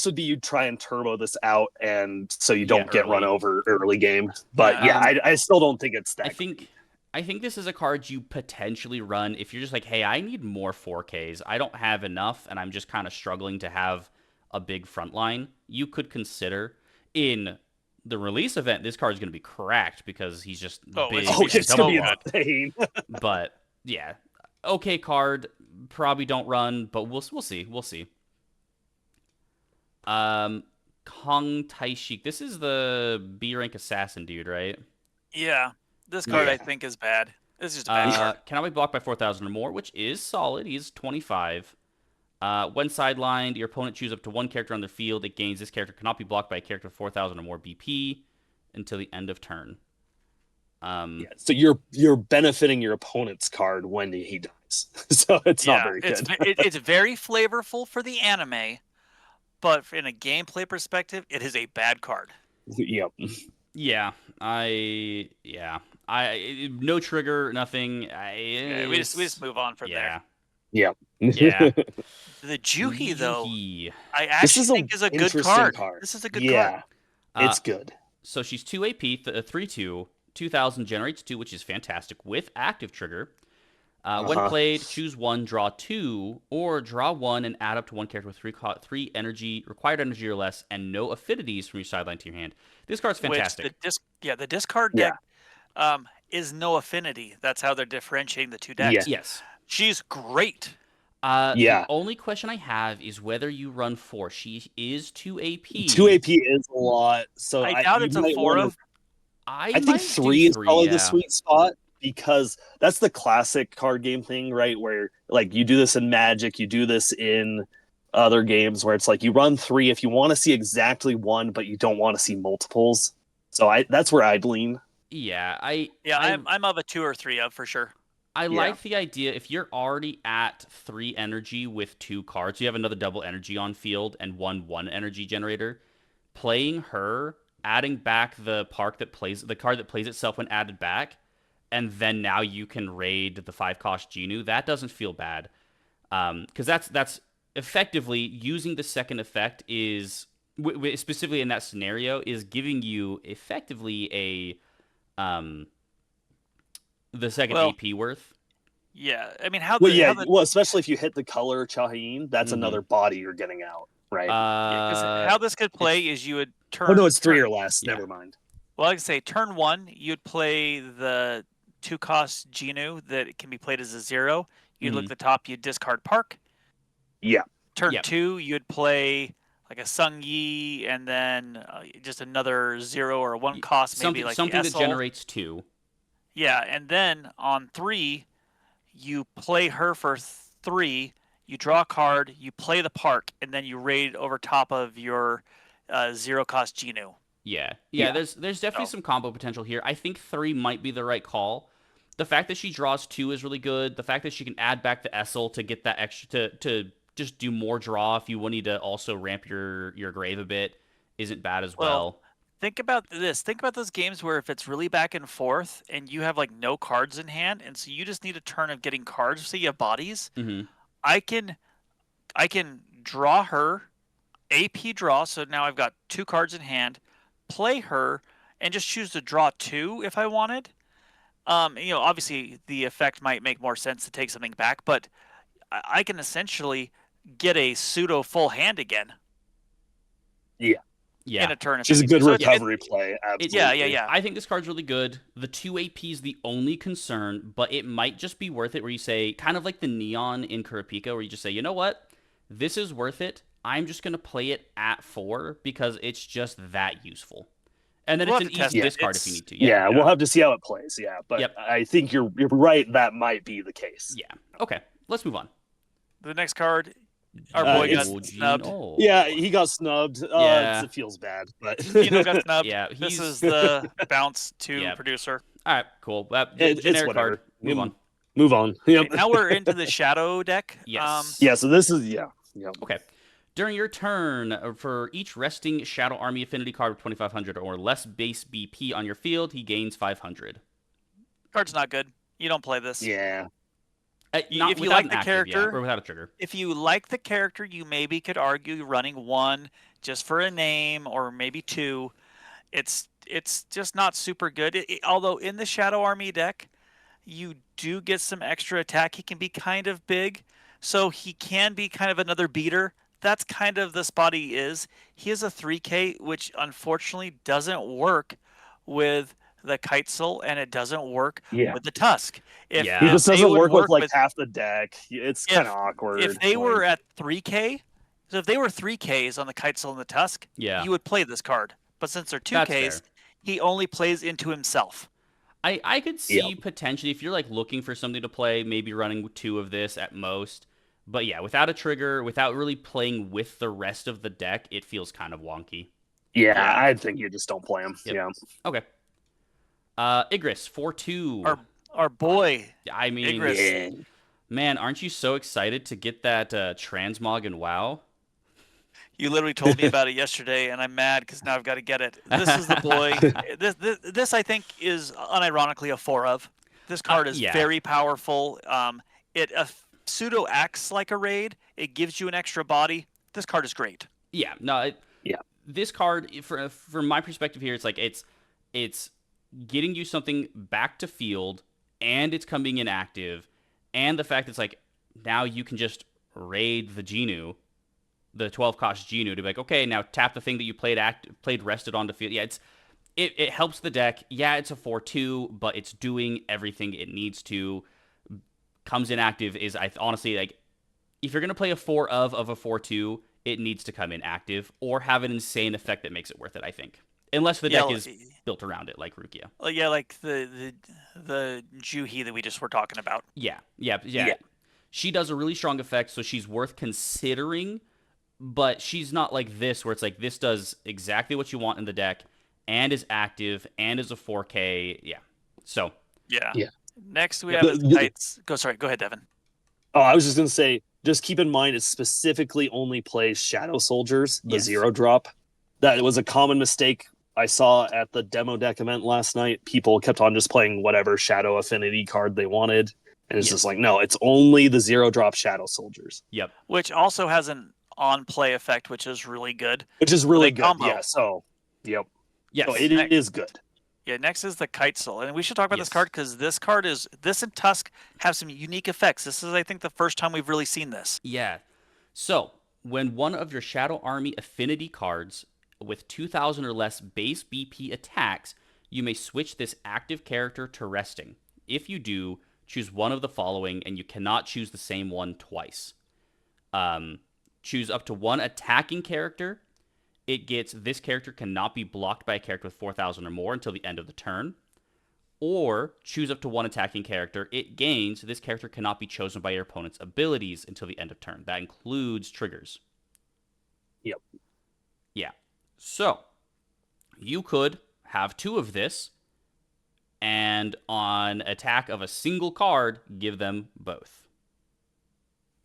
would be you try and turbo this out, and so you don't get run early. over early game. But Yeah. I still don't think it's that. I think this is a card you potentially run if you're just like, hey, I need more 4Ks. I don't have enough, and I'm just kind of struggling to have a big front line. You could consider in the release event, this card is going to be cracked because he's just Oh, big. it's- Oh, and it's double gonna be block. insane. But yeah, okay card. Probably don't run, but we'll see. We'll see. Kong Taishik. This is the B rank assassin dude, right? Yeah, this card I Yeah. think is bad. This is just a bad card. Cannot be blocked by 4,000 or more, which is solid. He's 25. When sidelined, your opponent chooses up to one character on their field. It gains this character cannot be blocked by a character with 4,000 or more BP until the end of turn. Yeah, so you're benefiting your opponent's card when he dies. So it's not very good. It's very flavorful for the anime, but in a gameplay perspective, it is a bad card. Yep. Yeah, no trigger, nothing. Yeah, we just move on from there. Yep. Yeah. The Juhi though, Yuhi. I This actually is think is a good interesting card. This is a good yeah, card. it's good. So she's 2 AP, 3/2, 2,000 generates 2, which is fantastic with active trigger. When played, choose 1, draw 2, or draw 1 and add up to one character with 3 energy, required energy or less, and no affinities from your sideline to your hand. This card's fantastic. Which the discard deck is no affinity. That's how they're differentiating the two decks. Yeah. Yes. She's great. Yeah. The only question I have is whether you run 4. She is 2 AP. 2 AP is a lot, so I doubt you it's a might 4 wanna- of. I think might 3 do is probably the yeah. sweet spot because that's the classic card game thing, right? Where like you do this in Magic, you do this in other games where it's like you run 3 if you want to see exactly 1, but you don't want to see multiples. So that's where I'd lean. Yeah, I'm of a 2 or 3 of for sure. I like the idea if you're already at 3 energy with 2 cards, you have another double energy on field and 1 energy generator. Playing her, adding back the card that plays itself when added back, and then now you can raid the 5-cost Jinwoo. That doesn't feel bad, because that's effectively using the second effect is specifically in that scenario is giving you effectively a the second AP worth. Yeah, I mean Well, especially if you hit the color Chahin, that's Mhm. another body you're getting out, right? 'cause how this could play is you would turn. Oh no, it's 3 turn- or less. yeah. Never mind. Well, I can say turn 1, you'd play the 2-cost Jinwoo that can be played as a 0. You'd look at the top, you'd discard Park. Yeah. Turn Yep. 2, you'd play like a Sung Yi, and then just another 0 or a 1 cost, maybe something the that generates 2. Yeah, and then on 3, you play her for 3. You draw a card, you play the Park, and then you raid over top of your 0-cost Jinwoo. Yeah. Yeah. There's definitely So- some combo potential here. I think 3 might be the right call. The fact that she draws 2 is really good. The fact that she can add back the Essel to get that extra to just do more draw if you need to also ramp your grave a bit isn't bad as well. Think about this. Think about those games where if it's really back and forth and you have like no cards in hand, and so you just need a turn of getting cards. So you have bodies. Mhm. I can draw her, AP draw. So now I've got 2 cards in hand. Play her and just choose to draw 2 if I wanted. Obviously the effect might make more sense to take something back, but I can essentially get a pseudo full hand again Yeah. in a turn. Which is a good So recovery play. Absolutely. yeah. I think this card's really good. The 2 AP is the only concern, but it might just be worth it where you say, kind of like the Neon in Kurapika, where you just say, you know what? This is worth it. I'm just going to play it at 4 because it's just that useful. And then We'll it's have an to test easy it. discard if you It's- need to. Yeah, we'll have to see how it plays. Yeah, but Yep. I think you're right. That might be the case. Yeah. Okay. Let's move on. The next card, our boy got it's- snubbed. Yeah, he got snubbed. Yeah. It feels bad, but Got snubbed. Yeah, This he's- is the bounce 2 Yeah. producer. All right, cool. It's Generic whatever. card. Move on. Move on. Yep. Okay, now we're into the shadow deck. Yes. Yeah. So this is Yep. Okay. During your turn, for each resting Shadow Army affinity card with 2,500 or less base BP on your field, he gains 500. Card's not good. You don't play this. Yeah. Not If you without like an the active, character- or without a trigger. If you like the character, you maybe could argue running 1 just for a name, or maybe 2. It's just not super good. Although in the Shadow Army deck, you do get some extra attack. He can be kind of big, so he can be kind of another beater. That's kind of the spot he is. He is a 3K, which unfortunately doesn't work with the Kitesail, and it doesn't work with the Tusk. Yeah. He just they doesn't would work with like half the deck. It's kind of awkward. If they were at 3K, so if they were 3Ks on the Kitesail and the Tusk, Yeah. you would play this card. But since they're That's 2Ks, fair. he only plays into himself. I could see potentially, if you're like looking for something to play, maybe running 2 of this at most. But yeah, without a trigger, without really playing with the rest of the deck, it feels kind of wonky. Yeah, I think you just don't play him. Yep. Yeah. Okay. Igris, 4/2. Our boy, I mean, Igris. man, aren't you so excited to get that transmog in WoW? You literally told me about it yesterday, and I'm mad because now I've got to get it. This is the boy. This I think is unironically a 4 of. This card is yeah. very powerful. It pseudo acts like a raid. It gives you an extra body. This card is great. Yeah, no, this card, from my perspective here, it's like it's getting you something back to field, and it's coming in active, and the fact it's like now you can just raid the Jinwoo, the 12-cost Jinwoo, to be like, okay, now tap the thing that you played rested onto field. Yeah, it helps the deck. Yeah, it's a 4/2, but it's doing everything it needs to. Comes in active is honestly like, if you're gonna play a 4 of a 4/2, it needs to come in active or have an insane effect that makes it worth it, I think. Unless the deck is built around it, like Rukia. Yeah, like the Juhi that we just were talking about. Yeah. She does a really strong effect, so she's worth considering, but she's not like this, where it's like this does exactly what you want in the deck and is active and is a 4K. Yeah. So. Yeah. Next we have the Kites. Go ahead, Devin. Oh, I was just gonna say, just keep in mind it specifically only plays Shadow Soldiers, the 0-drop. That was a common mistake I saw at the demo deck event last night. People kept on just playing whatever Shadow Affinity card they wanted. And it's just like, no, it's only the 0-drop Shadow Soldiers. Yep. Which also has an on-play effect, which is really good. Which is really good. Combo. Yeah, so, yep. Yes. So it is good. Yeah, next is the Kitesail. And we should talk about this card because this and Tusk have some unique effects. This is, I think, the first time we've really seen this. Yeah. So, when one of your Shadow Army affinity cards with 2,000 or less base BP attacks, you may switch this active character to resting. If you do, choose one of the following, and you cannot choose the same one twice. Choose up to one attacking character. This character cannot be blocked by a character with 4,000 or more until the end of the turn. Or choose up to one attacking character. It gains, this character cannot be chosen by your opponent's abilities until the end of turn. That includes triggers. Yep. Yeah. So, you could have 2 of this, and on attack of a single card, give them both.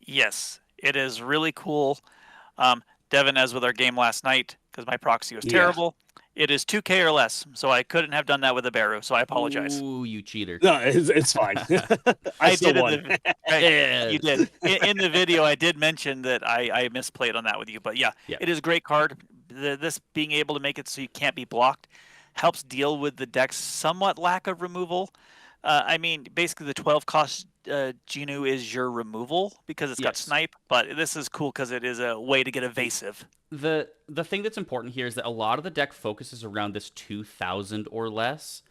Yes, it is really cool. Devin, as with our game last night, because my proxy was terrible, it is 2K or less, so I couldn't have done that with a Baru, so I apologize. Ooh, you cheater. No, it's fine. I still won. You did. In the video, I did mention that I misplayed on that with you, but yeah. It is a great card. This being able to make it so you can't be blocked helps deal with the deck's somewhat lack of removal. I mean, basically the 12 cost Jinwoo is your removal because it's got Yes. snipe, but this is cool because it is a way to get evasive. The thing that's important here is that a lot of the deck focuses around this 2,000 or less,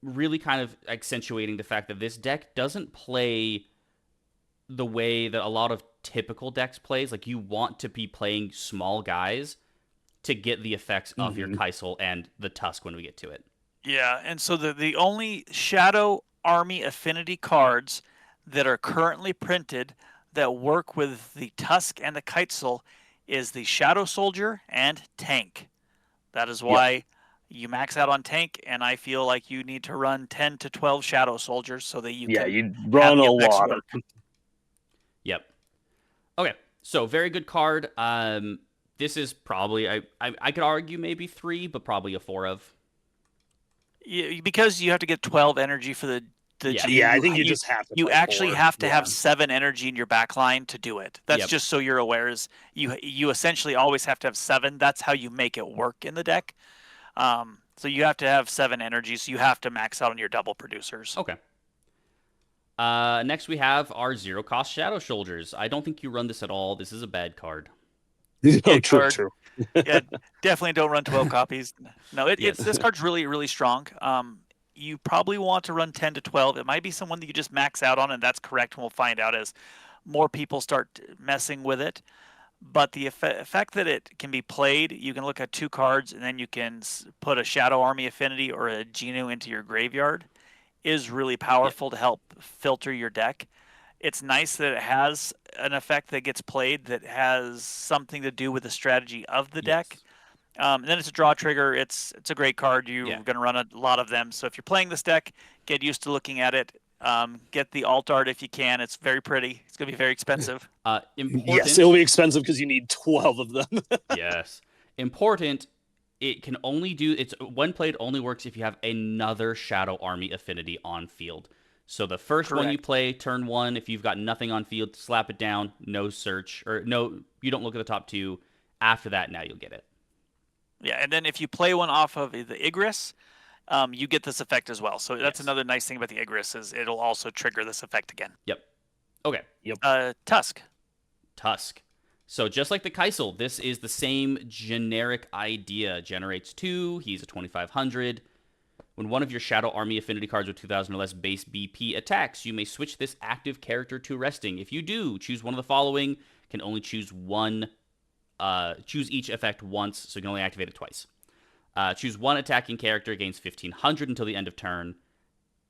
really kind of accentuating the fact that this deck doesn't play the way that a lot of typical decks plays. Like, you want to be playing small guys to get the effects of your Kaisel and the Tusk when we get to it. Yeah, and so the only Shadow Army Affinity cards that are currently printed that work with the Tusk and the Kitesail is the Shadow Soldier and Tank. That is why you max out on Tank, and I feel like you need to run 10 to 12 Shadow Soldiers so that you can you have run the a effects lot. work. Yep. Okay, so very good card. This is probably, I could argue maybe 3, but probably a 4 of. Yeah, because you have to get 12 energy for the Yeah. G. Yeah, I think you just have to. You play actually 4. have to Yeah. have 7 energy in your back line to do it. That's Yep. just so you're aware. Is you essentially always have to have 7. That's how you make it work in the deck. So you have to have 7 energy. So you have to max out on your double producers. Okay. Next we have our 0 cost Shadow Soldiers. I don't think you run this at all. This is a bad card. Oh, true, card. true. Yeah, definitely don't run 12 copies. No, Yes. this card's really, really strong. You probably want to run 10 to 12. It might be someone that you just max out on, and that's correct. And we'll find out as more people start messing with it. But the effect that it can be played, you can look at 2 cards, and then you can put a Shadow Army Affinity or a Jinwoo into your graveyard, is really powerful to help filter your deck. It's nice that it has an effect that gets played that has something to do with the strategy of the deck. Yes. And then it's a draw trigger. It's a great card. You're going to run a lot of them. So if you're playing this deck, get used to looking at it. Get the alt art if you can. It's very pretty. It's going to be very expensive. Important. Yes, it'll be expensive because you need 12 of them. Yes. Important. It can only do, it's when played only works if you have another Shadow Army Affinity on field. So the first one you play, turn 1, if you've got nothing on field, slap it down, no search, or no, you don't look at the top 2. After that, now you'll get it. Yeah, and then if you play one off of the Igris, you get this effect as well. So that's another nice thing about the Igris is it'll also trigger this effect again. Yep. Okay. Yep. Tusk. So just like the Kaisel, this is the same generic idea. Generates 2, he's a 2500. When one of your Shadow Army Affinity cards with 2000 or less base BP attacks, you may switch this active character to resting. If you do, choose one of the following. Can only choose one. Choose each effect once, so you can only activate it twice. Choose one attacking character, gains 1500 until the end of turn,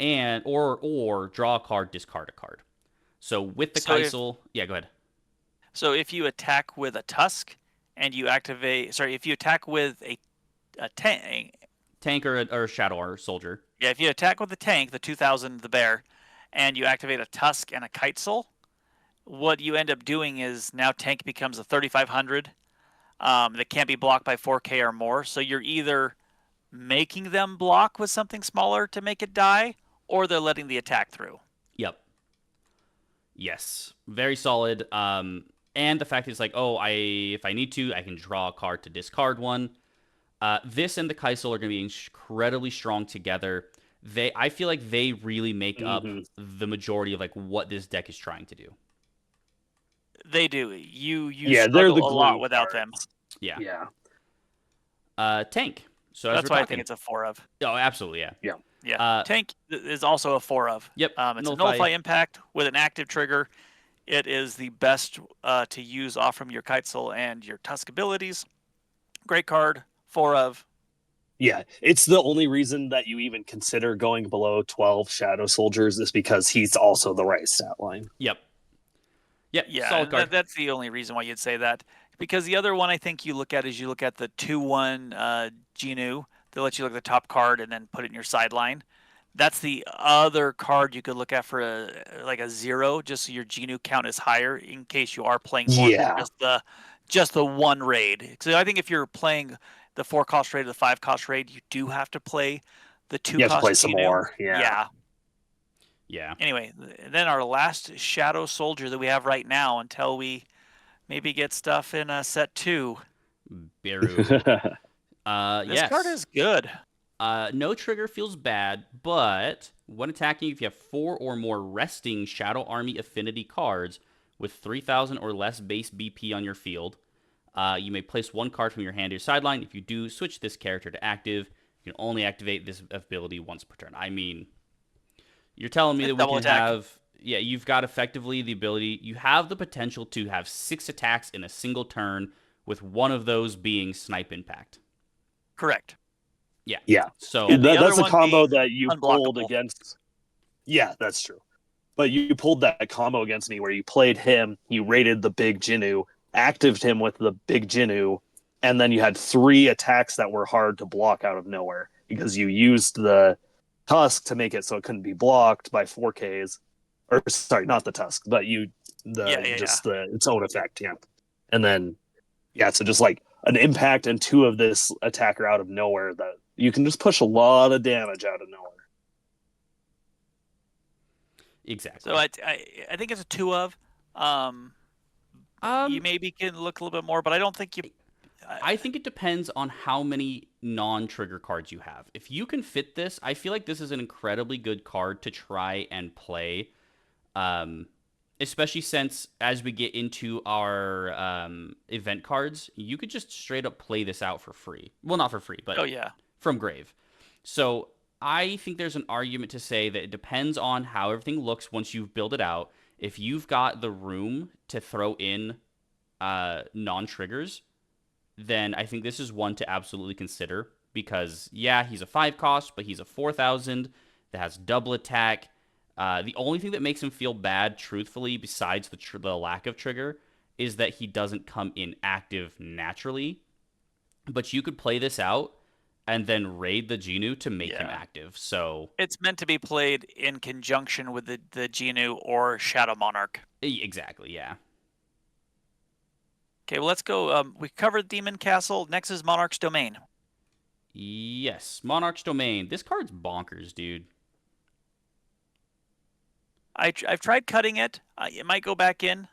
and or draw a card, discard a card. So with the Kaisel, yeah, go ahead. So if you attack with a Tusk and you activate, if you attack with a tank or a Shadow or Soldier. Yeah, if you attack with the tank, the 2000, the bear, and you activate a Tusk and a Kitesail, what you end up doing is now tank becomes a 3500 that can't be blocked by 4K or more. So you're either making them block with something smaller to make it die, or they're letting the attack through. Yep. Yes. Very solid. And the fact is like, if I need to, I can draw a card to discard one. This and the Kaisel are going to be incredibly strong together. I feel like they really make up the majority of like what this deck is trying to do. They do. You they're struggle a lot without them. Yeah. Tank. So that's why I think it's a 4 of. Oh, absolutely, yeah. Yeah. Tank is also a 4 of. Yep. It's a nullify impact with an active trigger. It is the best to use off from your Kitesail and your Tusk abilities. Great card. 4 of. Yeah, it's the only reason that you even consider going below 12 Shadow Soldiers is because he's also the right stat line. Yep. Yeah, solid card. That's the only reason why you'd say that. Because the other one I think you look at is the 2/1 Jinwoo that lets you look at the top card and then put it in your sideline. That's the other card you could look at for a 0, just so your Jinwoo count is higher in case you are playing more than just the 1 raid. So I think if you're playing the 4 cost raid or the 5 cost raid, you do have to play the 2 cost. You have to play some Jinwoo. more. Yeah. Anyway, then our last Shadow Soldier that we have right now until we maybe get stuff in set 2. Beru. This card is good. No trigger feels bad, but when attacking, if you have 4 or more resting Shadow Army affinity cards with 3,000 or less base BP on your field, you may place 1 card from your hand to your sideline. If you do, switch this character to active. You can only activate this ability once per turn. I mean, you're telling me that we Double can attack. have... Yeah, you've got effectively the ability... You have the potential to have 6 attacks in a single turn, with one of those being Snipe Impact. Correct. Yeah. Yeah. So And the other That's a one combo being that you pulled unblockable. against. Yeah, that's true. But you pulled that combo against me where you played him, you raided the big Jinwoo, activated him with the big Jinwoo, and then you had 3 attacks that were hard to block out of nowhere because you used the Tusk to make it so it couldn't be blocked by 4Ks. Or sorry, not the Tusk, but its own effect, yeah. And then so just like an impact and 2 of this attacker out of nowhere that you can just push a lot of damage out of nowhere. exactly. So I think it's a 2 of. You maybe can look a little bit more, but I don't think you. I think it depends on how many non-trigger cards you have. If you can fit this, I feel like this is an incredibly good card to try and play. Especially since as we get into our event cards, you could just straight up play this out for free. Well, not for free, but from Grave. So I think there's an argument to say that it depends on how everything looks once you've built it out. If you've got the room to throw in non-triggers, then I think this is one to absolutely consider. Because, yeah, he's a 5 cost, but he's a 4,000 that has double attack. The only thing that makes him feel bad, truthfully, besides the lack of trigger, is that he doesn't come in active naturally. But you could play this out and then raid the Jinwoo to make him active. So it's meant to be played in conjunction with the Jinwoo or Shadow Monarch. Exactly, yeah. Okay, well, let's go. We covered Demon Castle. Next is Monarch's Domain. Yes, Monarch's Domain. This card's bonkers, dude. I've tried cutting it. It might go back in.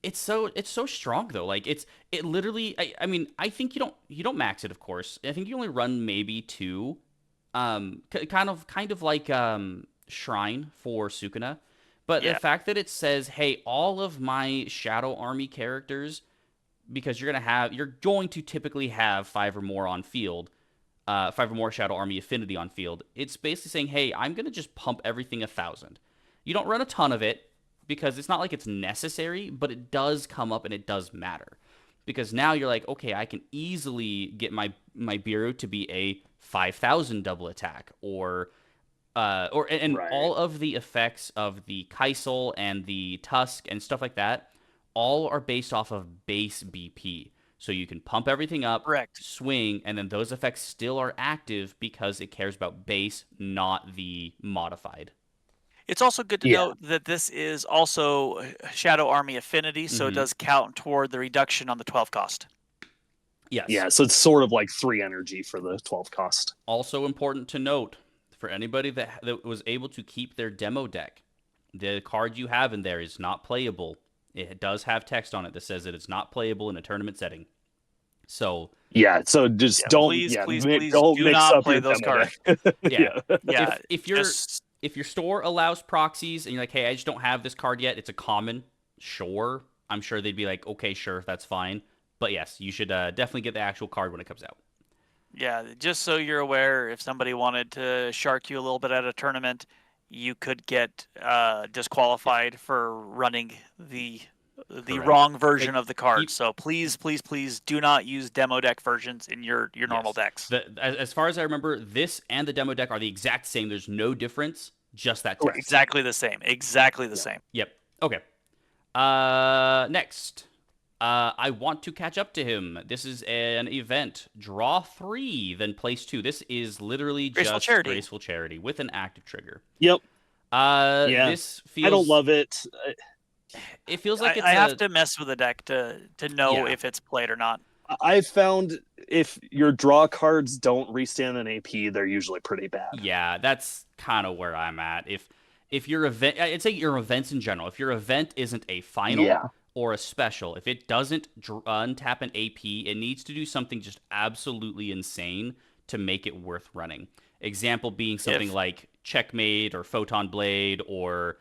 It's so strong though. Like it literally. I mean, I think you don't max it, of course. I think you only run maybe 2. Kind of like Shrine for Sukuna. But the fact that it says, hey, all of my Shadow Army characters, because you're going to typically have 5 or more on field. 5 or more Shadow Army affinity on field. It's basically saying, hey, I'm going to just pump everything 1,000. You don't run a ton of it because it's not like it's necessary, but it does come up and it does matter. Because now you're like, okay, I can easily get my Biru to be a 5,000 double attack or all of the effects of the Kaisel and the Tusk and stuff like that all are based off of base BP. So you can pump everything up, swing, and then those effects still are active because it cares about base, not the modified. It's also good to note that this is also Shadow Army affinity, so it does count toward the reduction on the 12 cost. Yes. Yeah, so it's sort of like 3 energy for the 12 cost. Also important to note, for anybody that was able to keep their demo deck, the card you have in there is not playable. It does have text on it that says that it's not playable in a tournament setting. So so just don't please don't do mix not up play your those demo cards. deck. If your store allows proxies and you're like, hey, I just don't have this card yet, it's a common, sure. I'm sure they'd be like, okay, sure, that's fine. But yes, you should definitely get the actual card when it comes out. Yeah, just so you're aware, if somebody wanted to shark you a little bit at a tournament, you could get disqualified for running the wrong version of the card. So please do not use demo deck versions in your normal decks. As far as I remember, this and the demo deck are the exact same. There's no difference, just that text. Exactly the same. Exactly the same. Yep. Okay. Next. I want to catch up to him. This is an event. Draw 3, then place 2. This is literally just Graceful Charity with an active trigger. Yep. This feels... I don't love it. It feels like I have to mess with the deck to know if it's played or not. I've found if your draw cards don't restand an AP, they're usually pretty bad. Yeah, that's kind of where I'm at. If your event, I'd say your events in general, if your event isn't a final or a special, if it doesn't untap an AP, it needs to do something just absolutely insane to make it worth running. Example being something If like Checkmate or Photon Blade or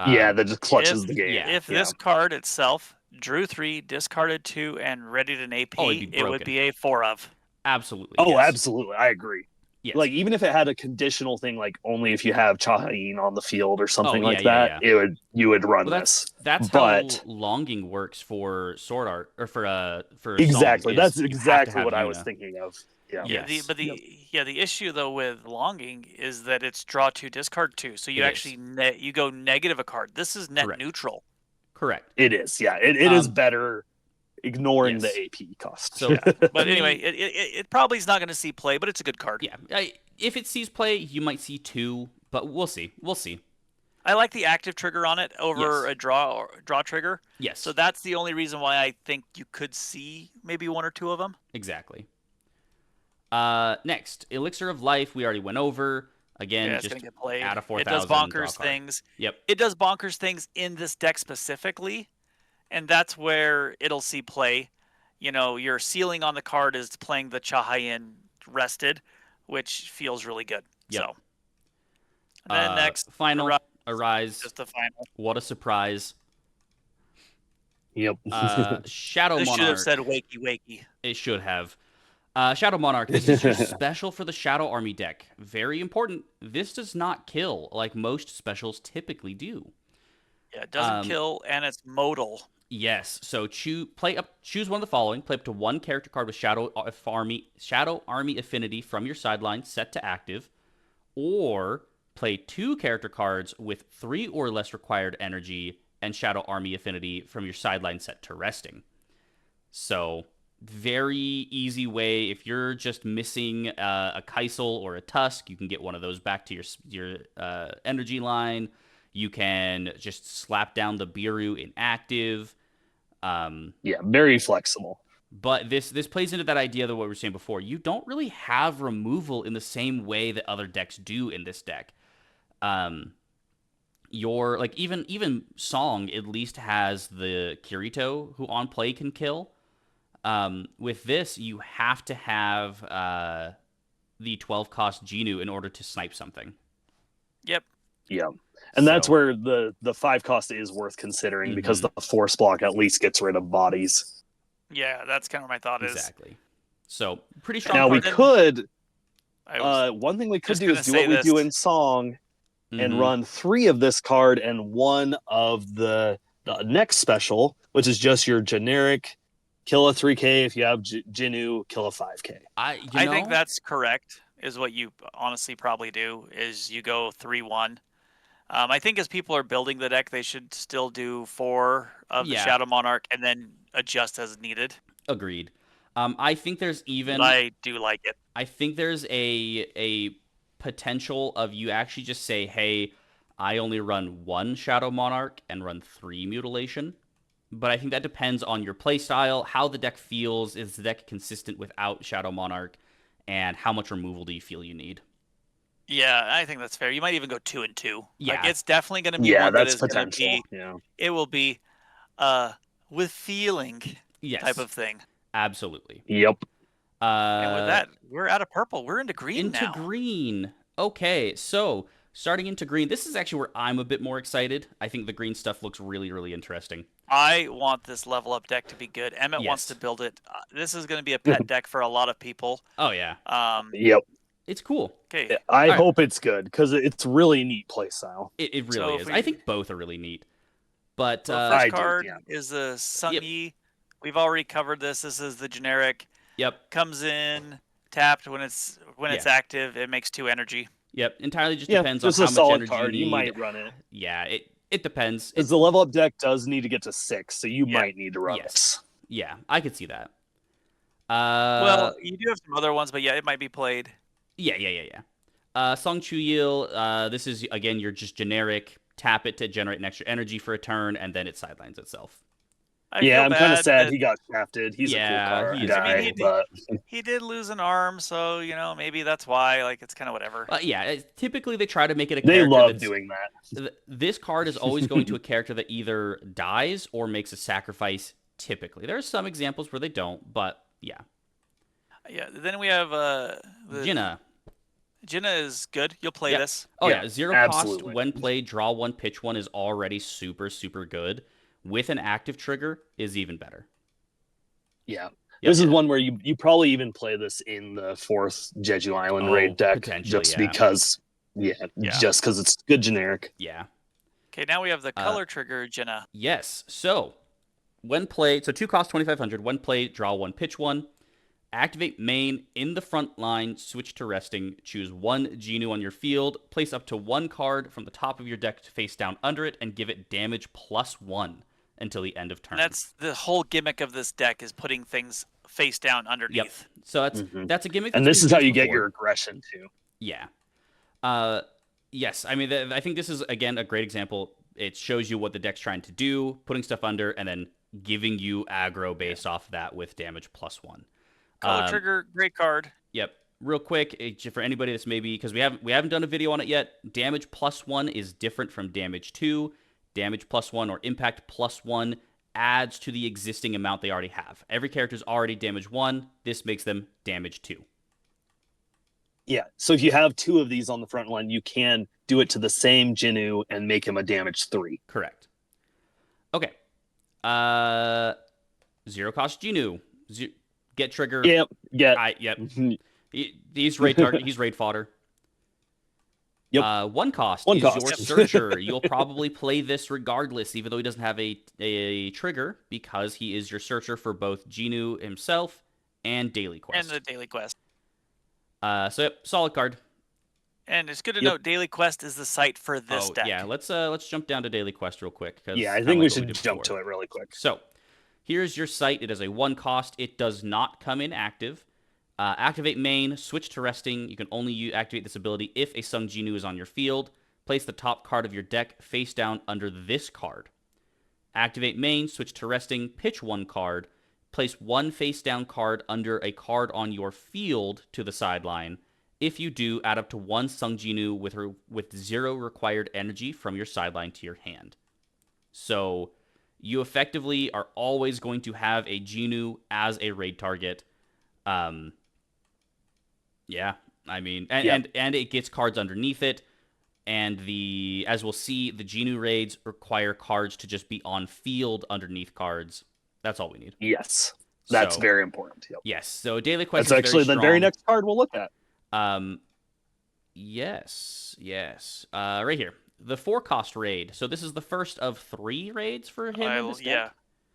Yeah, that just clutches if the game. yeah. if Yeah. this card itself drew 3, discarded 2, and readied an Oh, it'd AP, be it would broken. be a 4 of. Absolutely. Oh, yes. absolutely. I agree. Yes. Like even if it had a conditional thing, like only if you have Chahain on the field or something Oh, yeah, like yeah, that, yeah. you would run Well, this. that's how But longing works for Sword Art or for Song exactly, is that's you have to exactly have what I was Yuna. thinking of. Yeah. Yeah, Yes. the issue though with longing is that it's draw 2, discard 2, so you It actually is. you go negative a card. This is net Correct. neutral. Correct. It is. Yeah, it is Um, better ignoring yes. the AP cost. So But to anyway, me, it probably is not going to see play, but it's a good card. yeah, if it sees play, you might see 2, but we'll see. We'll see. I like the active trigger on it over Yes. a draw trigger. Yes. So that's the only reason why I think you could see maybe 1 or 2 of them. Exactly. Next, Elixir of Life. We already went over. Again, Yeah, it's just going to get played. add a It does 4,000 draw bonkers card. things. Yep. It does bonkers things in this deck specifically, and that's where it'll see play. You know, your ceiling on the card is playing the Chahayan rested, which feels really good. Yep. So, and then next, final Arise. just the final. What a surprise. Yep. Shadow This Monarch. should have said wakey wakey. It should have. Shadow Monarch. This is your special for the Shadow Army deck. Very important. This does not kill like most specials typically do. Yeah, it doesn't kill, and it's modal. Yes. So choose one of the following. Play up to 1 character card with Shadow Army affinity from your sideline set to active, or play 2 character cards with 3 or less required energy and Shadow Army affinity from your sideline set to resting. So very easy way. If you're just missing a Kaisel or a Tusk, you can get one of those back to your energy line. You can just slap down the Biru in active. Yeah, very flexible. But this plays into that idea that what we were saying before. You don't really have removal in the same way that other decks do in this deck. Your like even Song at least has the Kirito who on play can kill. With this, you have to have the 12 cost Jinwoo in order to snipe something. Yep. Yeah. And that's where the 5 cost is worth considering because the force block at least gets rid of bodies. Yeah, that's kind of my thought is. Exactly. So pretty strong. Now we card. could I was one thing we could just do gonna is do say what we this. do in Song and run 3 of this card and 1 of the next special, which is just your generic kill a 3k if you have Jinwoo, kill a 5k. I think that's correct, is what you honestly probably do, is you go 3-1. I think as people are building the deck, they should still do 4 of the Shadow Monarch and then adjust as needed. Agreed. I think there's even... But I do like it. I think there's a potential of you actually just say, hey, I only run 1 Shadow Monarch and run 3 Mutilation. But I think that depends on your playstyle, how the deck feels, is the deck consistent without Shadow Monarch, and how much removal do you feel you need. Yeah, I think that's fair. You might even go 2 and 2. Yeah. Like, it's definitely going to be one that is going to be... Yeah. It will be with feeling type of thing. Absolutely. Yep. And with that, we're out of purple. We're into green now. Into green. Okay, so starting into green. This is actually where I'm a bit more excited. I think the green stuff looks really, really interesting. I want this level up deck to be good. Emmett wants to build it. This is going to be a pet deck for a lot of people. Oh, yeah. Yep. It's cool. Okay. I hope it's good because it's really neat playstyle. It really is. I think both are really neat. But first card is the Sung Yi. We've already covered this. This is the generic. Yep. Comes in tapped when it's active. It makes 2 energy. Yep. Entirely just depends on how much energy card. you need. You might run it. Yeah. It depends. Because the level up deck does need to get to 6, so you might need to run this. Yeah, I could see that. Well, you do have some other ones, but yeah, it might be played. Yeah. Song Chuyil, this is, again, your just generic tap it to generate an extra energy for a turn, and then it sidelines itself. I Yeah, feel I'm kind of bad sad that he got shafted. He's a cool Yeah, car he is I mean guy, he but he did lose an arm, so maybe that's why. Like it's kind of whatever. typically they try to make it a they character love that's doing that. this card is always going to a character that either dies or makes a sacrifice. Typically, there are some examples where they don't, but yeah. Yeah. Then we have Jinna. Jinna is good. You'll play Yep. this. Oh Yeah, yeah, zero cost absolutely. when played, draw one, pitch one is already super super good. With an active trigger is even better. Yeah. Yep. This is one where you probably even play this in the 4th Jeju Island raid deck, potentially, just yeah. because, just because it's good generic. Yeah. Okay, now we have the color trigger Jinna. Yes. So when played, so 2 cost 2,500. When played, draw one, pitch one. Activate main in the front line, switch to resting, choose one Jinwoo on your field, place up to one card from the top of your deck to face down under it, and give it damage +1 until the end of turn. And that's the whole gimmick of this deck, is putting things face down underneath. Yep. So that's a gimmick. And That's this been is how used you get before. your aggression too. Yeah. Yes. I mean, I think this is again a great example. It shows you what the deck's trying to do, putting stuff under, and then giving you aggro based off that with damage +1. Color trigger, great card. Yep. Real quick, for anybody that's maybe, because we haven't done a video on it yet, damage +1 is different from damage 2. Damage +1 or impact +1 adds to the existing amount they already have. Every character's already damage 1. This makes them damage 2. Yeah. So if you have 2 of these on the front line, you can do it to the same Jinwoo and make him a damage 3. Correct. Okay. 0 cost Jinwoo. Get trigger. Yep. Yep. He's raid target. He's raid fodder. Yep. 1 cost One is cost. your searcher. You'll probably play this regardless, even though he doesn't have a trigger, because he is your searcher for both Jinwoo himself and Daily Quest. And the Daily Quest. So yep, solid card. And it's good to note, Daily Quest is the site for this deck. Yeah, let's jump down to Daily Quest real quick. Yeah, I think we should jump to it really quick. So here's your site. It is a 1 cost. It does not come in active. Activate main, switch to resting. You can only activate this ability if a Sung Jinwoo is on your field. Place the top card of your deck face down under this card. Activate main, switch to resting, pitch 1 card. Place 1 face down card under a card on your field to the sideline. If you do, add up to 1 Sung Jinwoo with 0 required energy from your sideline to your hand. So you effectively are always going to have a Jinwoo as a raid target. Yeah, I mean, and it gets cards underneath it, and as we'll see, the Jinwoo raids require cards to just be on field underneath cards. That's all we need. Yes, that's very important. Yep. Yes, so Daily Quest. That's actually the very next card we'll look at. Yes, right here, the 4 cost raid. So this is the first of 3 raids for him in this deck?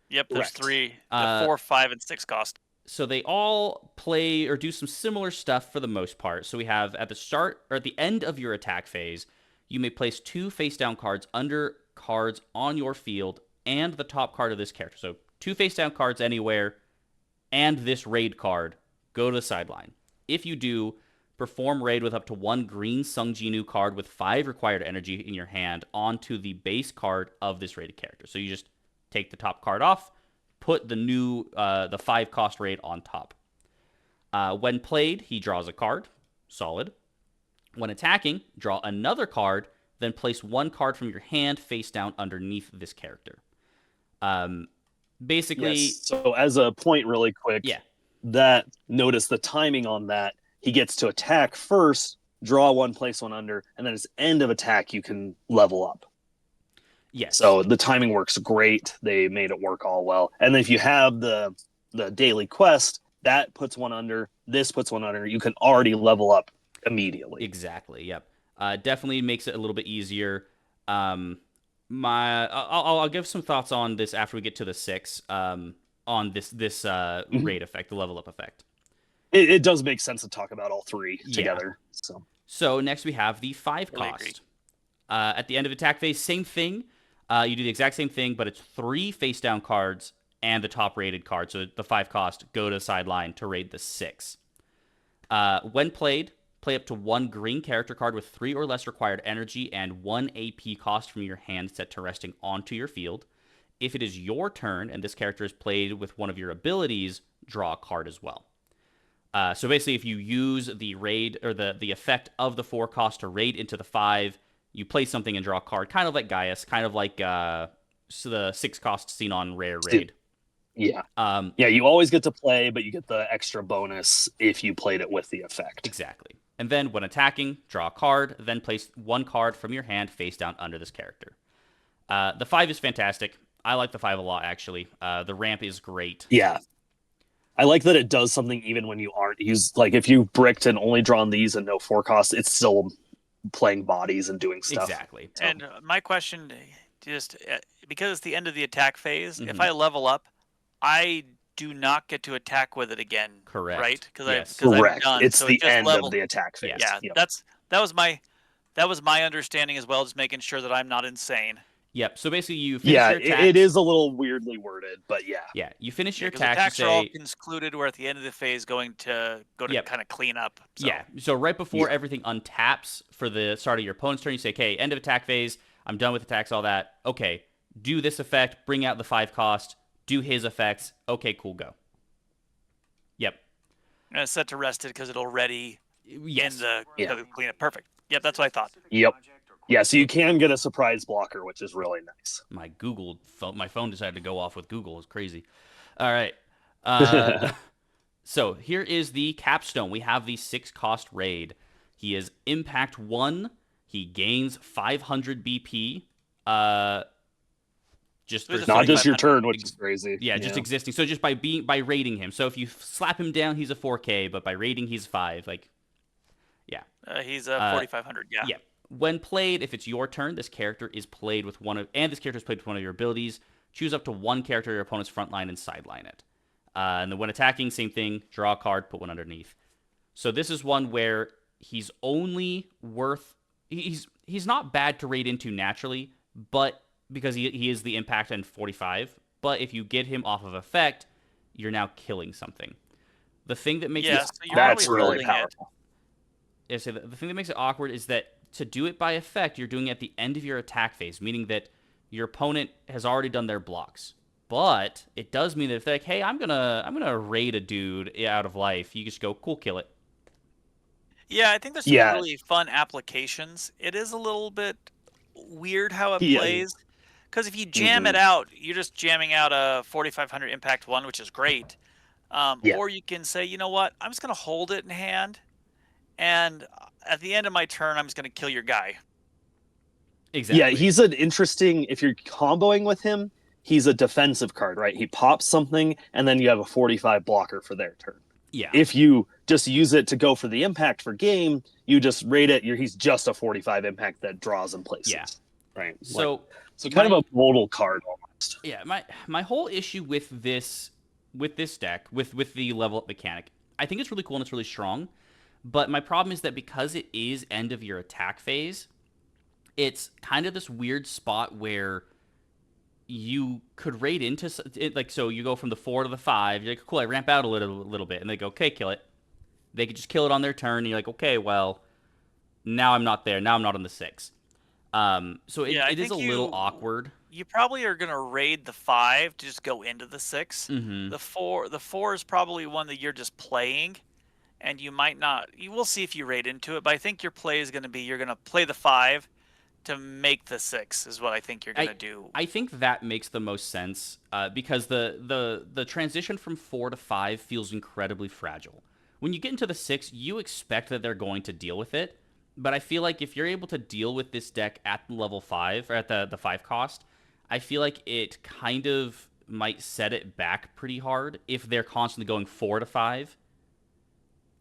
Yep, there's 3. The 4, 5, and 6 cost. So they all play or do some similar stuff for the most part. So we have at the start or at the end of your attack phase, you may place 2 face down cards under cards on your field and the top card of this character. So 2 face down cards anywhere and this raid card go to the sideline. If you do, perform raid with up to 1 green Sung Jinwoo card with 5 required energy in your hand onto the base card of this rated character. So you just take the top card off, put the new the 5 cost raid on top. When played, he draws a card. Solid. When attacking, draw another card, then place 1 card from your hand face down underneath this character. Basically, so as a point really quick, that notice the timing on that. He gets to attack first, draw 1, place 1 under, and then at his end of attack you can level up. Yes. So the timing works great. They made it work all well. And then if you have the Daily Quest, that puts 1 under, this puts 1 under, you can already level up immediately. Exactly. Yep. Definitely makes it a little bit easier. I'll give some thoughts on this after we get to the 6 on this raid effect, the level up effect. It does make sense to talk about all 3 together. So next we have the 5 cost. At the end of attack phase, same thing. You do the exact same thing, but it's 3 face down cards and the top rated card. So the 5 cost go to the sideline to raid the 6. When played, play up to 1 green character card with 3 or less required energy and 1 AP cost from your hand set to resting onto your field. If it is your turn and this character is played with one of your abilities, draw a card as well. So basically, if you use the raid or the effect of the 4 cost to raid into the 5, you play something and draw a card, kind of like Gaius, kind of like the 6 cost seen on rare raid. Yeah. You always get to play, but you get the extra bonus if you played it with the effect. Exactly. And then when attacking, draw a card, then place 1 card from your hand face down under this character. The 5 is fantastic. I like the 5 a lot, actually. The ramp is great. Yeah. I like that it does something even when you aren't used. Like, if you bricked and only drawn these and no 4 costs, it's still playing bodies and doing stuff. Exactly. And my question, just because it's the end of the attack phase, if I level up, I do not get to attack with it again. Correct. Right? Correct. I'm done. It's so the it just end of the attack phase. Yeah, Yep. that was my understanding as well, just making sure that I'm not insane. Yep. So basically, you finish your attacks. It is a little weirdly worded, but yeah. Yeah, you finish your attacks you are all say, concluded. We're at the end of the phase, going to kind of clean up. So. Yeah. So right before everything untaps for the start of your opponent's turn, you say, "Okay, end of attack phase. I'm done with attacks, all that. Okay, do this effect. Bring out the 5 cost. Do his effects. Okay, cool, go." Yep. And it's set to rested because it'll ready Yes. in the cleanup. Perfect. Yep, that's what I thought. Yep. Yeah, so you can get a surprise blocker, which is really nice. My phone decided to go off with Google. It's crazy. All right. So here is the capstone. We have the 6 cost raid. He is impact 1. He gains 500 BP. Just for not just your turn, which is crazy. Yeah, just existing. So just by raiding him. So if you slap him down, he's a 4K, but by raiding, he's 5. Like, yeah. He's a 4,500. Yeah. Yeah. When played, if it's your turn, this character is played with one of your abilities. Choose up to 1 character your opponent's front line and sideline it. And then when attacking, same thing. Draw a card, put 1 underneath. So this is one where he's only worth. He's not bad to raid into naturally, but because he is the impact and 45. But if you get him off of effect, you're now killing something. The thing that makes that's really powerful. Yeah, so the thing that makes it awkward is that to do it by effect, you're doing it at the end of your attack phase, meaning that your opponent has already done their blocks. But it does mean that if they're like, "Hey, I'm gonna raid a dude out of life," you just go, "Cool, kill it." Yeah, I think there's some really fun applications. It is a little bit weird how it plays, because if you jam it out, you're just jamming out a 4,500 impact 1, which is great. Or you can say, you know what, I'm just gonna hold it in hand, and at the end of my turn, I'm just going to kill your guy. Exactly. Yeah, he's an interesting, if you're comboing with him, he's a defensive card, right? He pops something, and then you have a 45 blocker for their turn. Yeah. If you just use it to go for the impact for game, you just raid it, he's just a 45 impact that draws in places. Yeah. Right. So kind of a modal card almost. Yeah, my whole issue with this deck, with the level up mechanic, I think it's really cool and it's really strong. But my problem is that because it is end of your attack phase, it's kind of this weird spot where you could raid into it. Like, so you go from the 4 to the 5. You're like, cool, I ramp out a little bit. And they go, okay, kill it. They could just kill it on their turn. And you're like, okay, well, now I'm not there. Now I'm not on the 6. So it is a little awkward. You probably are going to raid the 5 to just go into the 6. Mm-hmm. The 4 is probably one that you're just playing. And you might not. You will see if you raid into it, but I think your play is going to be you're going to play the 5 to make the 6 is what I think you're going to do. I think that makes the most sense because the transition from 4 to 5 feels incredibly fragile. When you get into the 6, you expect that they're going to deal with it, but I feel like if you're able to deal with this deck at level 5 or at the 5 cost, I feel like it kind of might set it back pretty hard if they're constantly going 4 to 5.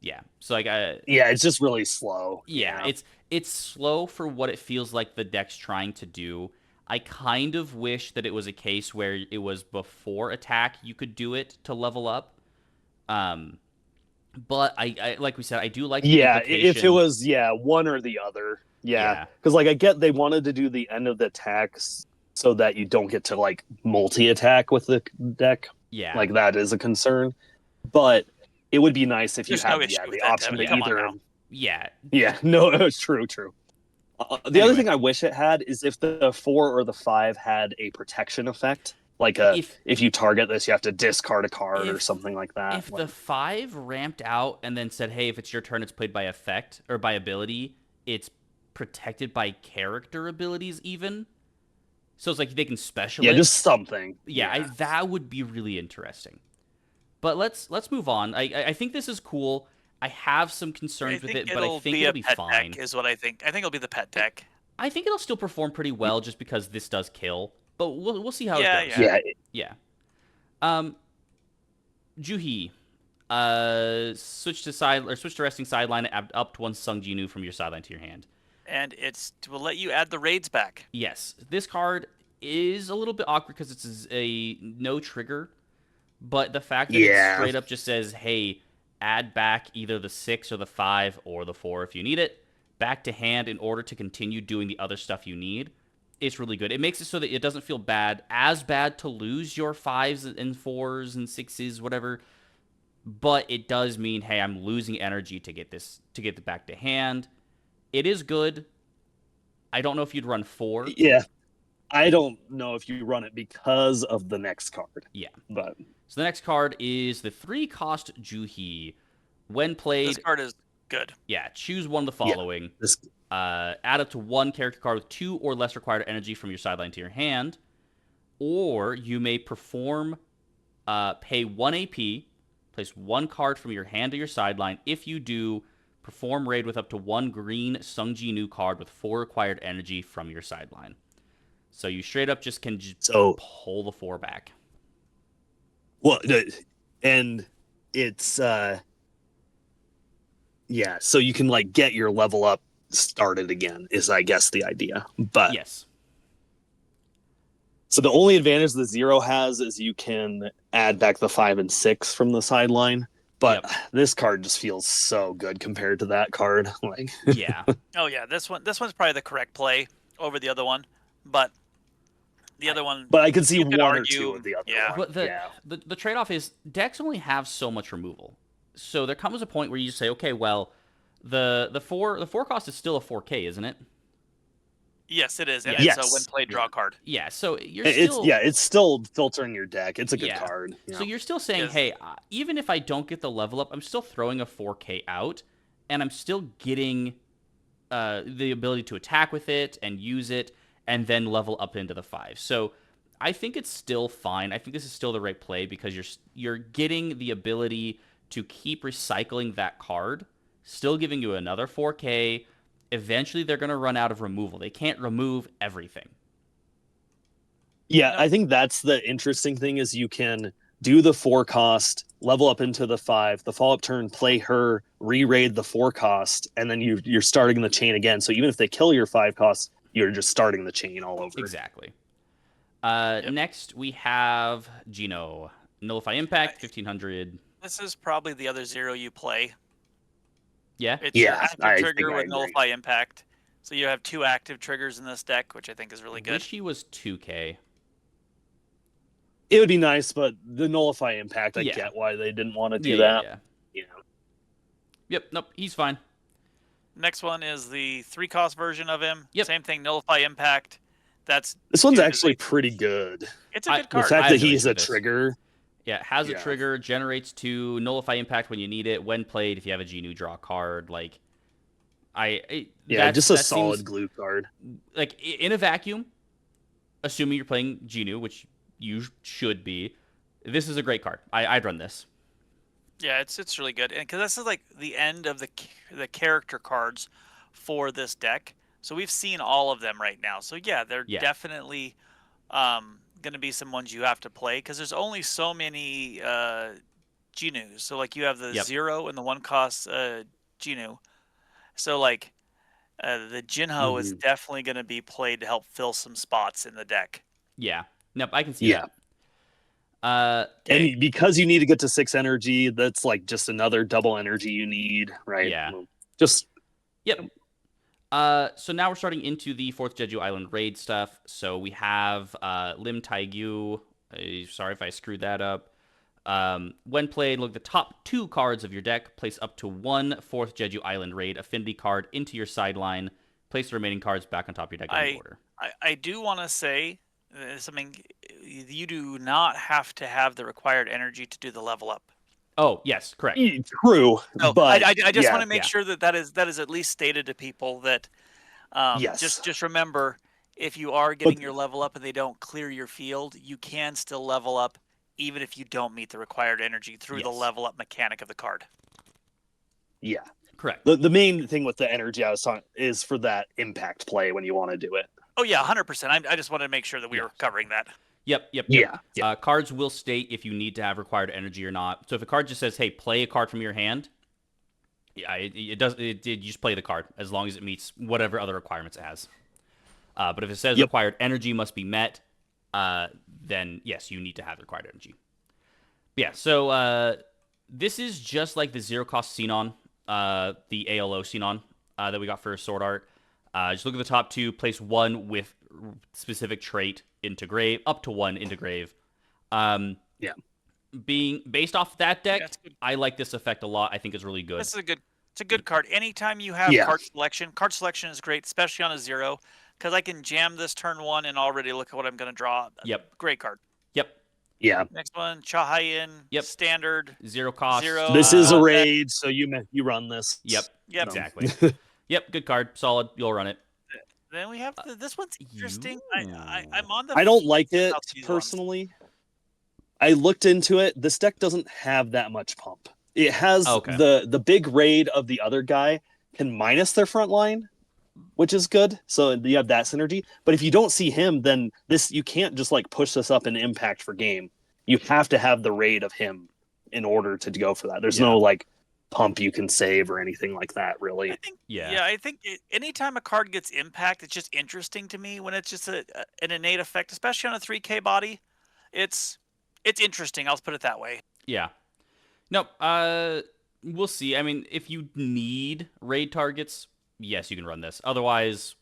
Yeah, so like it's just really slow. Yeah, it's slow for what it feels like the deck's trying to do. I kind of wish that it was a case where it was before attack you could do it to level up. But I like we said, I do like the if it was one or the other. Yeah, because like I get they wanted to do the end of the attacks so that you don't get to like multi-attack with the deck. Yeah, like that is a concern, but it would be nice if you had the option to either. No, it's true. The other thing I wish it had is if the 4 or the 5 had a protection effect. Like if you target this, you have to discard a card or if something like that. if the 5 ramped out and then said, hey, if it's your turn, it's played by effect or by ability, it's protected by character abilities even. So it's like they can special Yeah, it. just something. Yeah, that would be really interesting. But let's move on. I think this is cool. I have some I concerns with think it, but I it'll think be it'll a be pet fine. deck, is what I think. I think it'll be the pet deck. I think it'll still perform pretty well just because this does kill. But we'll see how it Yeah, goes. yeah. Yeah. Yeah. Juhi, switch to resting sideline up to one Sung Jinwoo from your sideline to your hand. And will let you add the raids back. Yes, this card is a little bit awkward because it's a no trigger, but the fact that it Yeah. straight up just says, "Hey, add back either the 6 or the 5 or the 4 if you need it back to hand in order to continue doing the other stuff you need." It's really good. It makes it so that it doesn't feel as bad to lose your 5s and 4s and 6s, whatever. But it does mean, hey, I'm losing energy to get it back to hand. It is good. I don't know if you'd run 4. Yeah. I don't know if you run it because of the next card. Yeah. But So the next card is the 3-cost Juhi. When played, This card is good. yeah, choose one of the following. this Add up to 1 character card with 2 or less required energy from your sideline to your hand. Or you may perform, pay 1 AP, place 1 card from your hand to your sideline. If you do, perform raid with up to 1 green Sung Jinwoo card with 4 required energy from your sideline. So you straight up just can pull the 4 back. Well, and it's yeah, so you can like get your level up started again is I guess the idea. But yes. So the only advantage the 0 has is you can add back the 5 and 6 from the sideline. But this card just feels so good compared to that card. Like yeah. Oh yeah, this one's probably the correct play over the other one, but the other one. But I could see you could one argue, or 2 of the other yeah. one. But the trade-off is decks only have so much removal. So there comes a point where you say, okay, well, the 4 cost is still a 4K, isn't it? Yes, it is. And Yes. it's a when played draw card. Yeah, so It's still filtering your deck. It's a good Yeah. card. So you're still saying, Yes. hey, even if I don't get the level up, I'm still throwing a 4K out, and I'm still getting the ability to attack with it and use it, and then level up into the 5. So I think it's still fine. I think this is still the right play because you're getting the ability to keep recycling that card, still giving you another 4K. Eventually, they're going to run out of removal. They can't remove everything. Yeah, I think that's the interesting thing is you can do the 4 cost, level up into the 5, the follow-up turn, play her, re-raid the 4 cost, and then you're starting the chain again. So even if they kill your 5 cost, you're just starting the chain all over. Exactly. Next, we have Gino. Nullify Impact, 1500. This is probably the other 0 you play. Yeah? It's your I active trigger think I with agree. Nullify Impact. So you have 2 active triggers in this deck, which I think is really good. Wish he was 2K. It would be nice, but the Nullify Impact, I Yeah. get why they didn't want to do that. Yeah. Yeah. Yep, nope, he's fine. Next one is the 3-cost version of him. Yep. Same thing, Nullify Impact. This one's Dude, actually pretty good. It's a good The card. fact I that really he's enjoy a this. trigger. Yeah, has a Yeah. trigger, generates 2, Nullify Impact when you need it, when played, if you have a Genu draw card, like... Just a that solid seems- glue card. like in a vacuum, assuming you're playing Genu, which you should be, this is a great card. I'd run this. Yeah, it's really good, and because this is like the end of the character cards for this deck. So we've seen all of them right now. So yeah, they're definitely going to be some ones you have to play because there's only so many Genus. So like you have the 0 and the 1-cost Genu. So like the Jinho is definitely going to be played to help fill some spots in the deck. Yeah. Nope, I can see that. And because you need to get to 6 energy, that's like just another double energy you need, right? Yeah. Yep. So now we're starting into the 4th Jeju Island raid stuff. So we have Lim Taegyu. Sorry if I screwed that up. When played, look at the top 2 cards of your deck. Place up to 1 4th Jeju Island raid affinity card into your sideline. Place the remaining cards back on top of your deck in order. I do want to say something. you do not have to have the required energy to do the level up. Oh, yes, correct. True, No, but I just want yeah, to make yeah. sure that that is at least stated to people that yes. just remember, if you are But getting your level up and they don't clear your field, you can still level up even if you don't meet the required energy through the Yes. level up mechanic of the card. yeah, Correct. the main thing with the energy I was talking is for that impact play when you want to do it. Oh yeah, 100%. I just wanted to make sure that we Yeah. were covering that. Yep. Yeah, yeah. Cards will state if you need to have required energy or not. So if a card just says, "Hey, play a card from your hand," yeah, it does. You just play the card as long as it meets whatever other requirements it has. But if it says Yep. required energy must be met, then yes, you need to have the required energy. Yeah. So this is just like the zero cost Xenon, the ALO Xenon that we got for Sword Art. Just look at the top two. Place one with specific trait into grave, up to one into grave. Yeah. Being based off that deck, That's good. I like this effect a lot. I think it's really good. This is it's a good card. Anytime you have Yeah. card selection is great, especially on a zero, because I can jam this turn one and already look at what I'm going to draw. Yep. Great card. Yep. Yeah. Next one, Chahayin. Yep. Standard. Zero cost. Zero. This is a Uh, raid, so you run this. Yep. Yep. Exactly. Yep. Good card. Solid. You'll run it. Then we have this one's interesting. I'm on the. I don't like it about these ones. personally. I looked into it. This deck doesn't have that much pump. It has Okay. the big raid of the other guy can minus their front line, which is good. So you have that synergy. But if you don't see him, then you can't just like push this up in impact for game. You have to have the raid of him in order to go for that. There's no like pump you can save or anything like that, really. I think. Yeah. I think anytime a card gets impact, it's just interesting to me when it's just an innate effect, especially on a 3K body. It's interesting. I'll put it that way. Yeah. Nope. We'll see. I mean, if you need raid targets, yes, you can run this. Otherwise,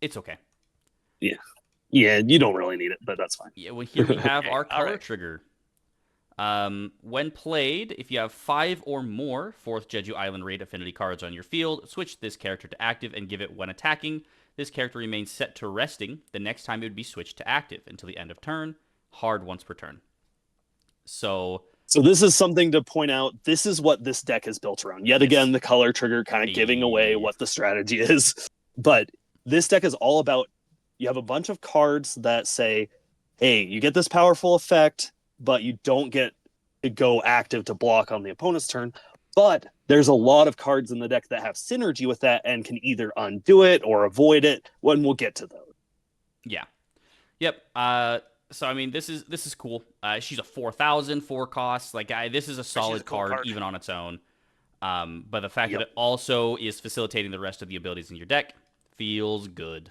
it's okay. Yeah, you don't really need it, but that's fine. Yeah. Well, here we have Okay, our color alright. trigger. When played, if you have 5 or more 4th Jeju Island raid affinity cards on your field, switch this character to active and give it when attacking. This character remains set to resting the next time it would be switched to active until the end of turn. Hard once per turn. So this is something to point out. This is what this deck is built around. Yet again, the color trigger kind of giving away what the strategy is. But this deck is all about, you have a bunch of cards that say, hey, you get this powerful effect, but you don't get to go active to block on the opponent's turn. But there's a lot of cards in the deck that have synergy with that and can either undo it or avoid it, when we'll get to those. yeah. Yep. So I mean, this is cool. She's a 4,000 4 cost. Like, this is a solid cool card card. even on its own. But the fact Yep. that it also is facilitating the rest of the abilities in your deck feels good.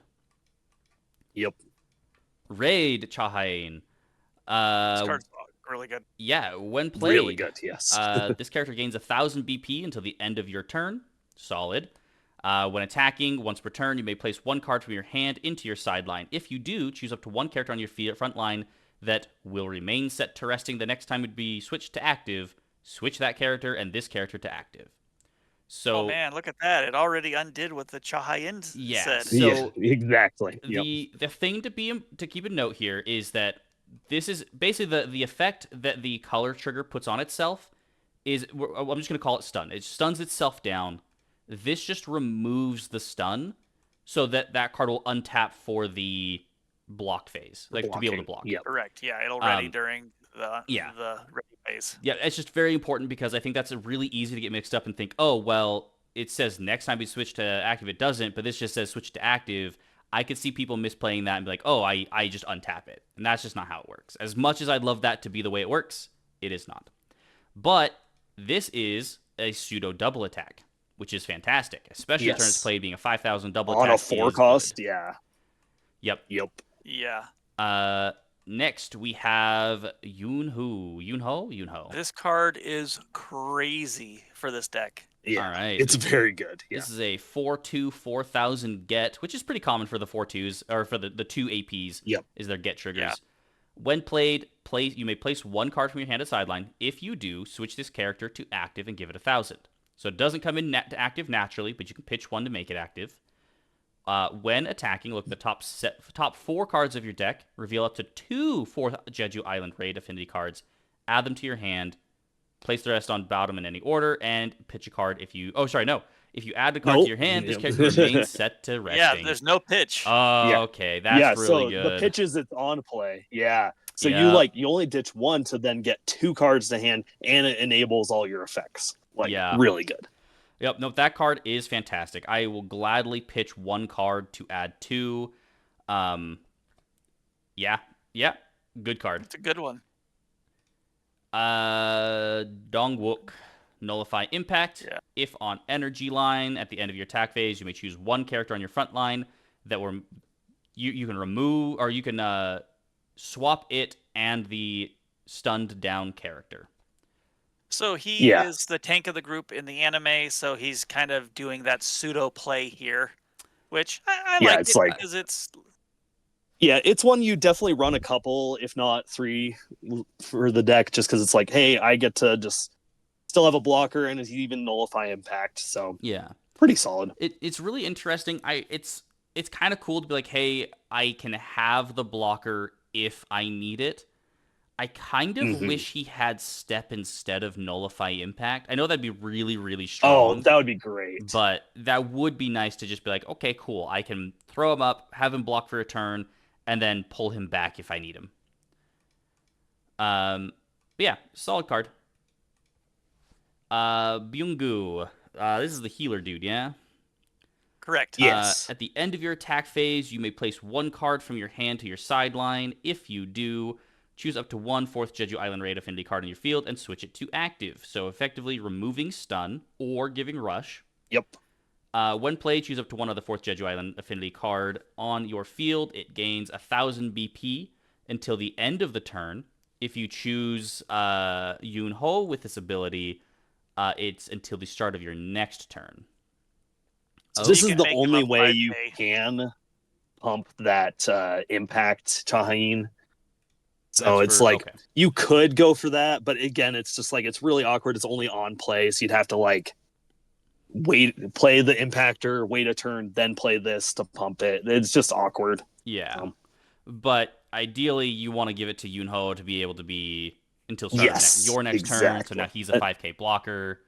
Yep. Raid Chahain. This card's really good. Yeah, when played, Really good, yes. this character gains 1,000 BP until the end of your turn. Solid. When attacking, once per turn, you may place one card from your hand into your sideline. If you do, choose up to one character on your front line that will remain set to resting the next time it would be switched to active. Switch that character and this character to active. So, Oh man, look at that! It already undid what the Chahayin Yeah, said. so- yeah, exactly. Yep. the thing to keep a note here is that this is basically the effect that the color trigger puts on itself is, I'm just going to call it stun. It stuns itself down. This just removes the stun so that card will untap for the block phase, like to be able to block. Yep. Correct. Yeah, it'll ready Um, during the yeah. ready phase. Yeah, it's just very important because I think that's really easy to get mixed up and think, oh, well, it says next time we switch to active, it doesn't, but this just says switch to active. I could see people misplaying that and be like, oh, I just untap it. And that's just not how it works. As much as I'd love that to be the way it works, it is not. But this is a pseudo double attack, which is fantastic, especially Yes. the turn it's played being a 5,000 double On attack. a 4 is cost, good. yeah. Yep. Yep. Yeah. Next, we have Yunho. This card is crazy for this deck. Yeah. All right. It's very good. Yeah. This is a 4/2 4,000 get, which is pretty common for the 4/2s, or for the 2 APs. Yep. Is their get triggers. Yeah. When played, you may place one card from your hand at sideline. If you do, switch this character to active and give it 1,000. So it doesn't come in to active naturally, but you can pitch one to make it active. When attacking, look at the top 4 cards of your deck, reveal up to 2 4th Jeju Island Raid Affinity cards, add them to your hand, place the rest on bottom in any order, and pitch a card if you... Oh, sorry, no. If you add a card to your hand, this character remains set to Yeah, resting. there's no pitch. Oh, okay. That's really so good. the pitches it's on play. Yeah. So Yeah. you only ditch one to then get 2 cards to hand, and it enables all your effects. Really good. Yep, nope, that card is fantastic. I will gladly pitch 1 card to add 2. Yeah, good card. It's a good one. Dongwook, nullify impact. Yeah. If on energy line at the end of your attack phase, you may choose 1 character on your front line that you can remove, or you can swap it and the stunned down character. So he is the tank of the group in the anime, so he's kind of doing that pseudo play here, which I like it's it because it's... Yeah, it's one you definitely run a couple, if not 3, for the deck, just because it's like, hey, I get to just still have a blocker and it's even nullify impact. So yeah, pretty solid. It's really interesting. It's kind of cool to be like, hey, I can have the blocker if I need it. I kind of wish he had step instead of nullify impact. I know that'd be really, really strong. Oh, that would be great. But that would be nice to just be like, okay, cool. I can throw him up, have him block for a turn, and then pull him back if I need him. But yeah, solid card. Byung-gu. This is the healer dude, yeah? Correct. Yes. At the end of your attack phase, you may place 1 card from your hand to your sideline. If you do, choose up to 1 4th Jeju Island Raid Affinity card in your field and switch it to active. So effectively removing stun or giving rush. Yep. When played, choose up to 1 other 4th Jeju Island Affinity card on your field. It gains 1,000 BP until the end of the turn. If you choose Yoon-ho with this ability, it's until the start of your next turn. So this You is can the make him only a way you 5K. can pump that impact Chahain. So That's it's for- like okay. you could go for that, but again, it's just like it's really awkward. It's only on play, so you'd have to like play the impactor, wait a turn, then play this to pump it. It's just awkward. Yeah. But ideally, you want to give it to Yoon-ho to be able to be until start Yes, of your next turn. So exactly. now he's a 5K blocker.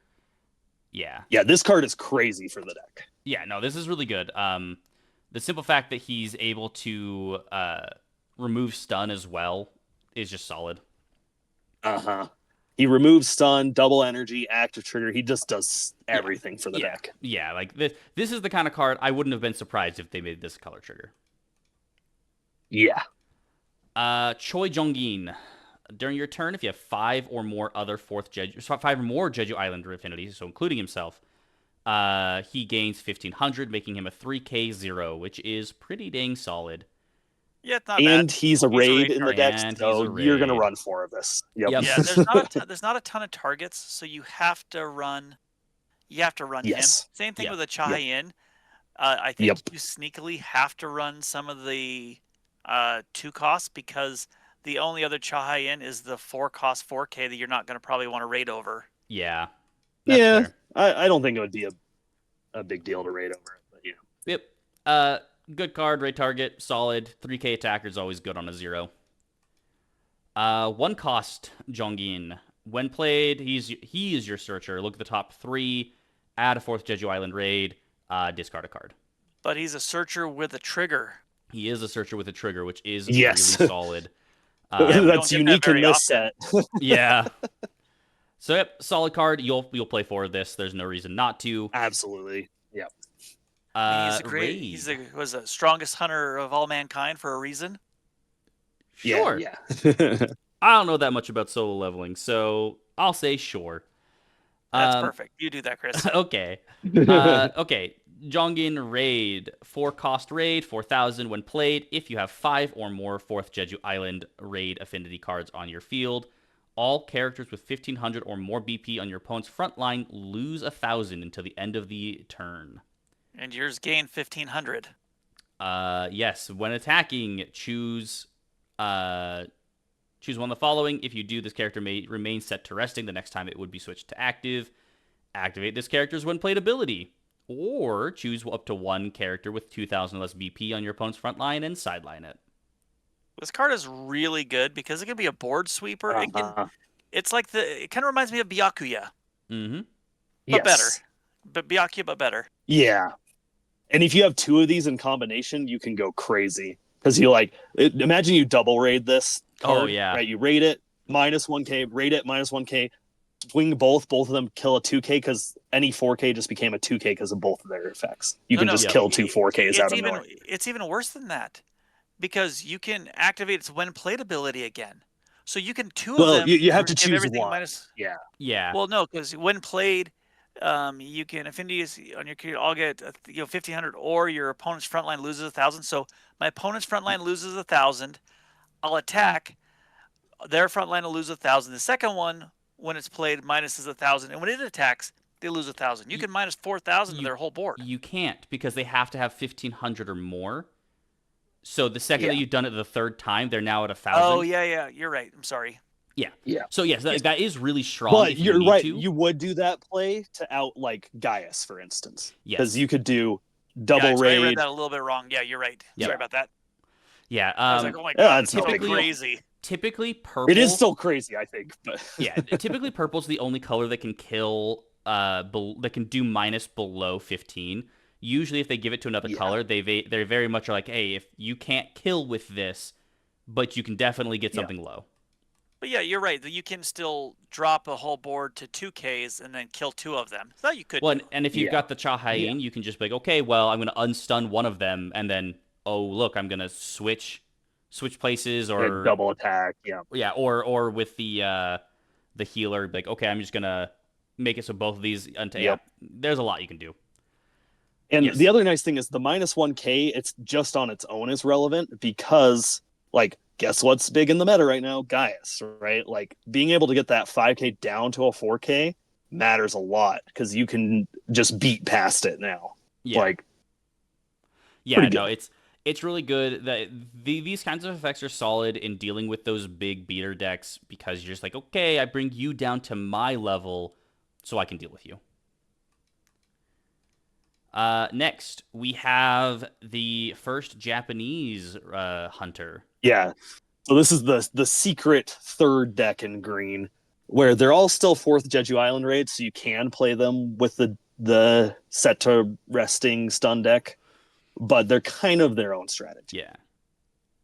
Yeah. Yeah, this card is crazy for the deck. Yeah, no, this is really good. The simple fact that he's able to remove stun as well is just solid. He removes stun, double energy, active trigger. He just does everything for the deck. Yeah, like this is the kind of card I wouldn't have been surprised if they made this color trigger. Yeah. Choi Jong-in. During your turn, if you have 5 or more other 5 or more Jeju Island affinities, so including himself, he gains 1,500, making him a 3K 0, which is pretty dang solid. Yeah, it's not And bad. he's a raid in the card. deck, And so he's a you're going to raid. run 4 of this. Yep. Yep. Yeah, there's not a ton of targets, so you have to run. Yes. him. Same thing Yeah. with a Chahayin. I think Yep. you sneakily have to run some of the 2 costs because the only other Chahayin is the 4 cost 4K that you're not going to probably want to raid over. Yeah. That's Yeah. fair. I don't think it would be a big deal to raid over it, but you know. Yep. Good card, raid target, solid. 3K attacker is always good on a 0. 1 cost Jong-in. When played, he is your searcher. Look at the top 3. Add a 4th Jeju Island raid. Discard a card. But he's a searcher with a trigger. He is a searcher with a trigger, which is Yes. really solid. Yeah, we don't That's get that unique in very this often. set. Yeah. So yep, solid card. You'll play 4 of this. There's no reason not to. Absolutely. Yep. I mean, he's a great. Raid. He's the strongest hunter of all mankind for a reason. Sure. Yeah. I don't know that much about solo leveling, so I'll say sure. That's perfect. You do that, Kris. Okay. Okay. Jong-in raid. 4 cost raid, 4,000 when played. If you have 5 or more 4th Jeju Island raid affinity cards on your field, all characters with 1,500 or more BP on your opponent's front line lose 1,000 until the end of the turn. And yours gain 1,500. Yes. When attacking, choose one of the following. If you do, this character may remain set to resting the next time it would be switched to active. Activate this character's when played ability. or choose up to one character with 2,000 less BP on your opponent's front line and sideline it. This card is really good because it can be a board sweeper. It kind of reminds me of Byakuya, Mm-hmm. but better. But Byakuya, but better. Yeah. And if you have two of these in combination, you can go crazy. Because imagine you double raid this card, right? You raid it, minus 1k, raid it, minus 1k, swing both of them kill a 2k, because any 4k just became a 2k because of both of their effects. You can just kill two 4ks out of nowhere. It's even worse than that, because you can activate its when played ability again. So you can two of them. You have to choose everything one. Minus... Yeah. Well, no, because when played, you can affinities on your character. I'll get 1,500, or your opponent's front line loses 1,000. So my opponent's front line loses 1,000. I'll attack. Their front line will lose 1,000. The second one, when it's played, minuses 1,000, and when it attacks, they lose 1,000. You can minus 4,000 to their whole board. You can't, because they have to have 1,500 or more. So the second that you've done it the third time, they're now at 1,000. Oh yeah, you're right. I'm sorry. Yeah. So yes, that is really strong. But you're right. You would do that play to out Gaius, for instance. Because you could do double raid. I read that a little bit wrong. Yeah, you're right. Sorry about that. Yeah. I was like, oh my god, it's so crazy. Typically purple. It is still crazy, I think. But typically purple's the only color that can kill. That can do minus below 15. Usually, if they give it to another color, they very much are like, hey, if you can't kill with this, but you can definitely get something low. But yeah, you're right. You can still drop a whole board to 2Ks and then kill two of them. So you could. Well, and if you've got the Chahain, you can just be like, okay, well, I'm going to unstun one of them, and then, oh, look, I'm going to switch places, or double attack. Or with the healer, like, okay, I'm just going to make it so both of these. There's a lot you can do. And the other nice thing is the minus 1k, it's just on its own is relevant, because guess what's big in the meta right now? Gaius, right? Being able to get that 5k down to a 4k matters a lot, because you can just beat past it now. It's really good. That these kinds of effects are solid in dealing with those big beater decks, because you're just like, okay, I bring you down to my level so I can deal with you. Next, we have the first Japanese hunter. Yeah. So this is the secret third deck in green, where they're all still 4th Jeju Island raids, so you can play them with the set to resting stun deck, but they're kind of their own strategy.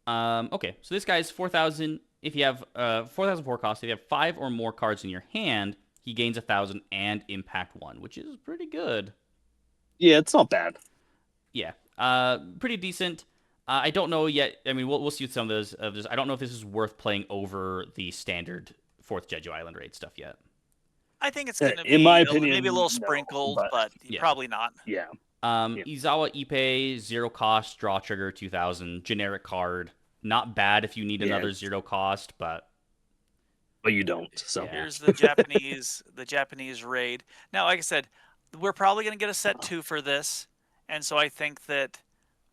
Yeah. Okay, so this guy's 4,000. If you have 4,000 cost, if you have 5 or more cards in your hand, he gains 1,000 and impact 1, which is pretty good. Yeah, it's not bad. Yeah, pretty decent. I don't know yet. I mean, we'll see with some of those. I don't know if this is worth playing over the standard 4th Jeju Island raid stuff yet. I think it's going to be, in my opinion, maybe a little sprinkled, but probably not. Yeah. Izawa Ippei, 0 cost, draw trigger, 2,000, generic card. Not bad if you need another 0 cost, but you don't. So here's the Japanese raid. Now, like I said, we're probably going to get a set 2 for this, and so I think that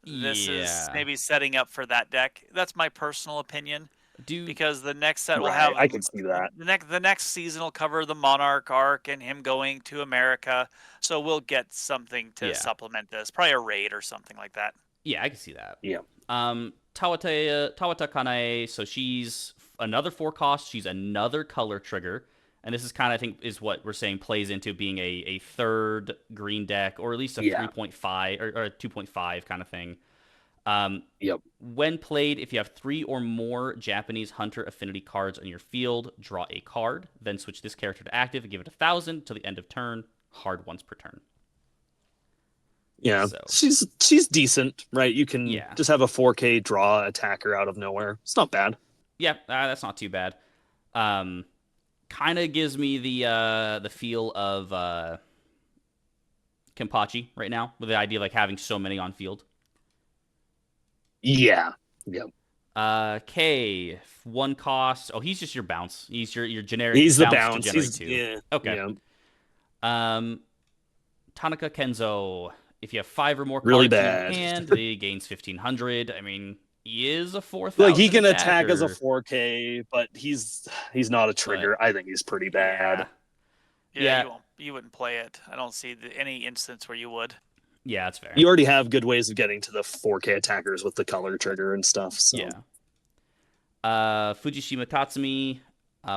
this is maybe setting up for that deck. That's my personal opinion. Because the next set will have. I can see that. The next season will cover the Monarch arc and him going to America, so we'll get something to supplement this. Probably a raid or something like that. Yeah, I can see that. Yeah. Tawata Kanae. So she's another 4 cost. She's another color trigger. And this is kind of, I think, is what we're saying plays into being a third green deck, or at least a 3.5 or a 2.5 kind of thing. When played, if you have 3 or more Japanese hunter affinity cards on your field, draw a card. Then switch this character to active and give it 1,000 till the end of turn. Hard once per turn. Yeah, so she's decent, right? You can just have a 4K draw attacker out of nowhere. It's not bad. Yeah, that's not too bad. Kind of gives me the feel of Kenpachi right now, with the idea of having so many on field. Yeah. Yep. K, 1 cost. Oh, he's just your bounce. He's your generic. He's the bounce. Okay. Yeah. Tanaka Kenzo. If you have 5 or more cards really in bad. your hand, he gains 1,500. I mean, he is a 4,000. He can attack as a 4K, but he's not a trigger. I think he's pretty bad. Yeah. You wouldn't play it. I don't see any instance where you would. Yeah, that's fair. You already have good ways of getting to the 4K attackers with the color trigger and stuff. So. Yeah. Fujishima Tatsumi.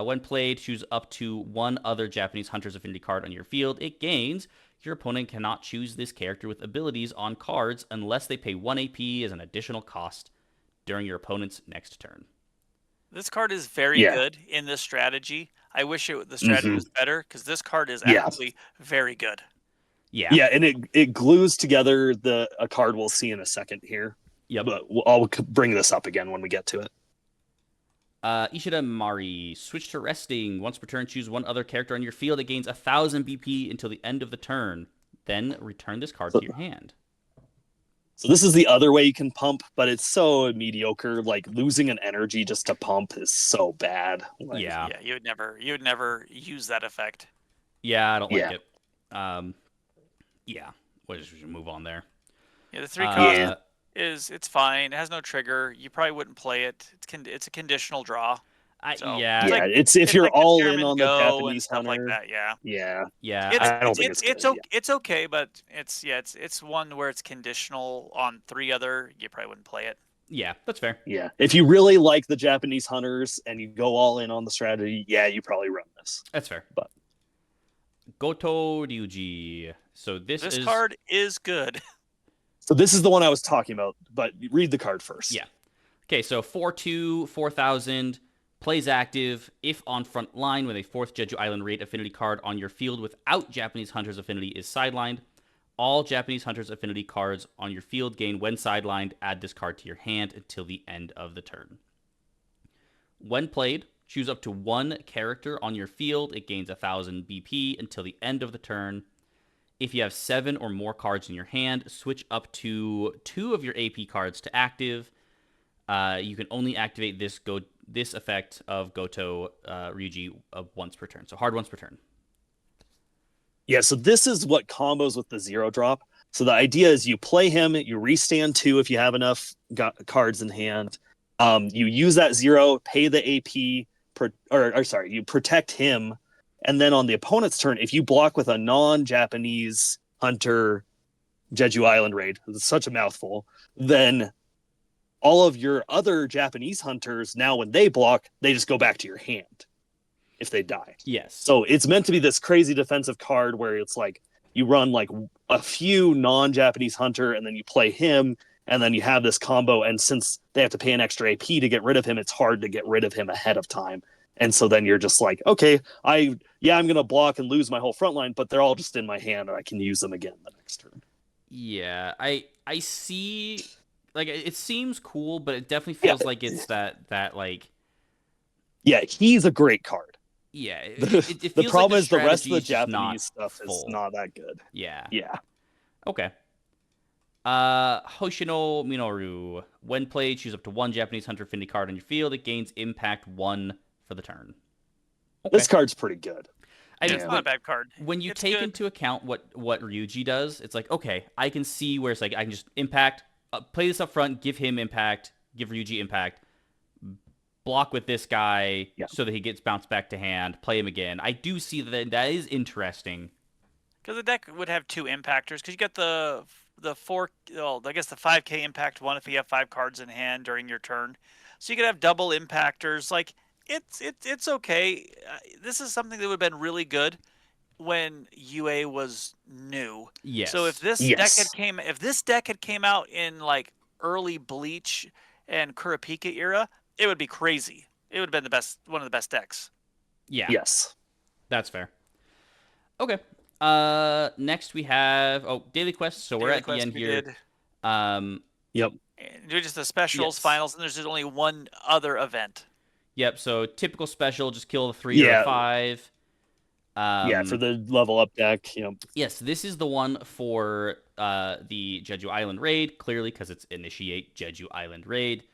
When played, choose up to one other Japanese Hunter's Affinity card on your field. It gains. Your opponent cannot choose this character with abilities on cards unless they pay 1 AP as an additional cost during your opponent's next turn. This card is very good in this strategy. I wish the strategy was better because this card is actually very good. Yeah. Yeah, and it glues together a card we'll see in a second here. Yep. But I'll bring this up again when we get to it. Ishida Mari, switch to resting. Once per turn, choose one other character on your field. It gains 1,000 BP until the end of the turn. Then return this card to your hand. So this is the other way you can pump, but it's so mediocre. Like losing an energy just to pump is so bad. Like, yeah, you would never use that effect. Yeah, I don't like it. Yeah, we should move on there. Yeah, the 3 cost it's fine. It has no trigger. You probably wouldn't play it. It's a conditional draw. It's if you're like all in on the Japanese stuff hunter. like that. Yeah. I don't think it's okay, but it's one where it's conditional on 3 other. You probably wouldn't play it. Yeah, that's fair. Yeah, if you really like the Japanese hunters and you go all in on the strategy, you probably run this. That's fair. But Goto Ryuji. So this card is good. So this is the one I was talking about, but read the card first. Yeah. Okay, so 4/2, 4,000, plays active if on front line with a 4th Jeju Island raid affinity card on your field without Japanese Hunter's affinity is sidelined. All Japanese Hunter's affinity cards on your field gain when sidelined. Add this card to your hand until the end of the turn. When played, choose up to one character on your field. It gains 1,000 BP until the end of the turn. If you have 7 or more cards in your hand, switch up to 2 of your AP cards to active. You can only activate this effect of Goto Ryuji once per turn. So hard once per turn. Yeah, so this is what combos with the 0 drop. So the idea is you play him, you restand 2 if you have enough cards in hand. You use that 0, pay the AP, you protect him. And then on the opponent's turn, if you block with a non-Japanese hunter Jeju Island raid, it's such a mouthful, then all of your other Japanese hunters, now when they block, they just go back to your hand if they die. Yes. So it's meant to be this crazy defensive card where it's like you run like a few non-Japanese hunter and then you play him and then you have this combo. And since they have to pay an extra AP to get rid of him, it's hard to get rid of him ahead of time. And so then you're just like, okay, I'm going to block and lose my whole front line, but they're all just in my hand and I can use them again the next turn. Yeah, I see, like, it seems cool, but it definitely feels like it's that like... Yeah, he's a great card. Yeah, it feels the problem like is the rest of the strategy is Japanese stuff full. is not that good. Yeah. Okay. Hoshino Minoru. When played, choose up to one Japanese Hunter affinity card on your field. It gains impact 1 for the turn. Okay. This card's pretty good. I mean, it's not a bad card. When you it's take good. into account what Ryuji does, it's like, okay, I can see where it's like I can just impact, play this up front, give him impact, give Ryuji impact, block with this guy so that he gets bounced back to hand, play him again. I do see that is interesting. Because the deck would have 2 impactors. Because you got the 5K impact 1 if you have 5 cards in hand during your turn. So you could have double impactors. Like it's okay. This is something that would have been really good when UA was new. Yes. So if this deck had came out in like early Bleach and Kurapika era, it would be crazy. It would have been one of the best decks. Yeah. Yes. That's fair. Okay. Next we have daily quests. So we're at the end here. Yep. Do just the specials, finals, and there's just only one other event. Yep. So typical special, just kill the 3 or 5. For the level up deck. Yep. Yes, this is the one for the Jeju Island raid. Clearly, because it's initiate Jeju Island raid.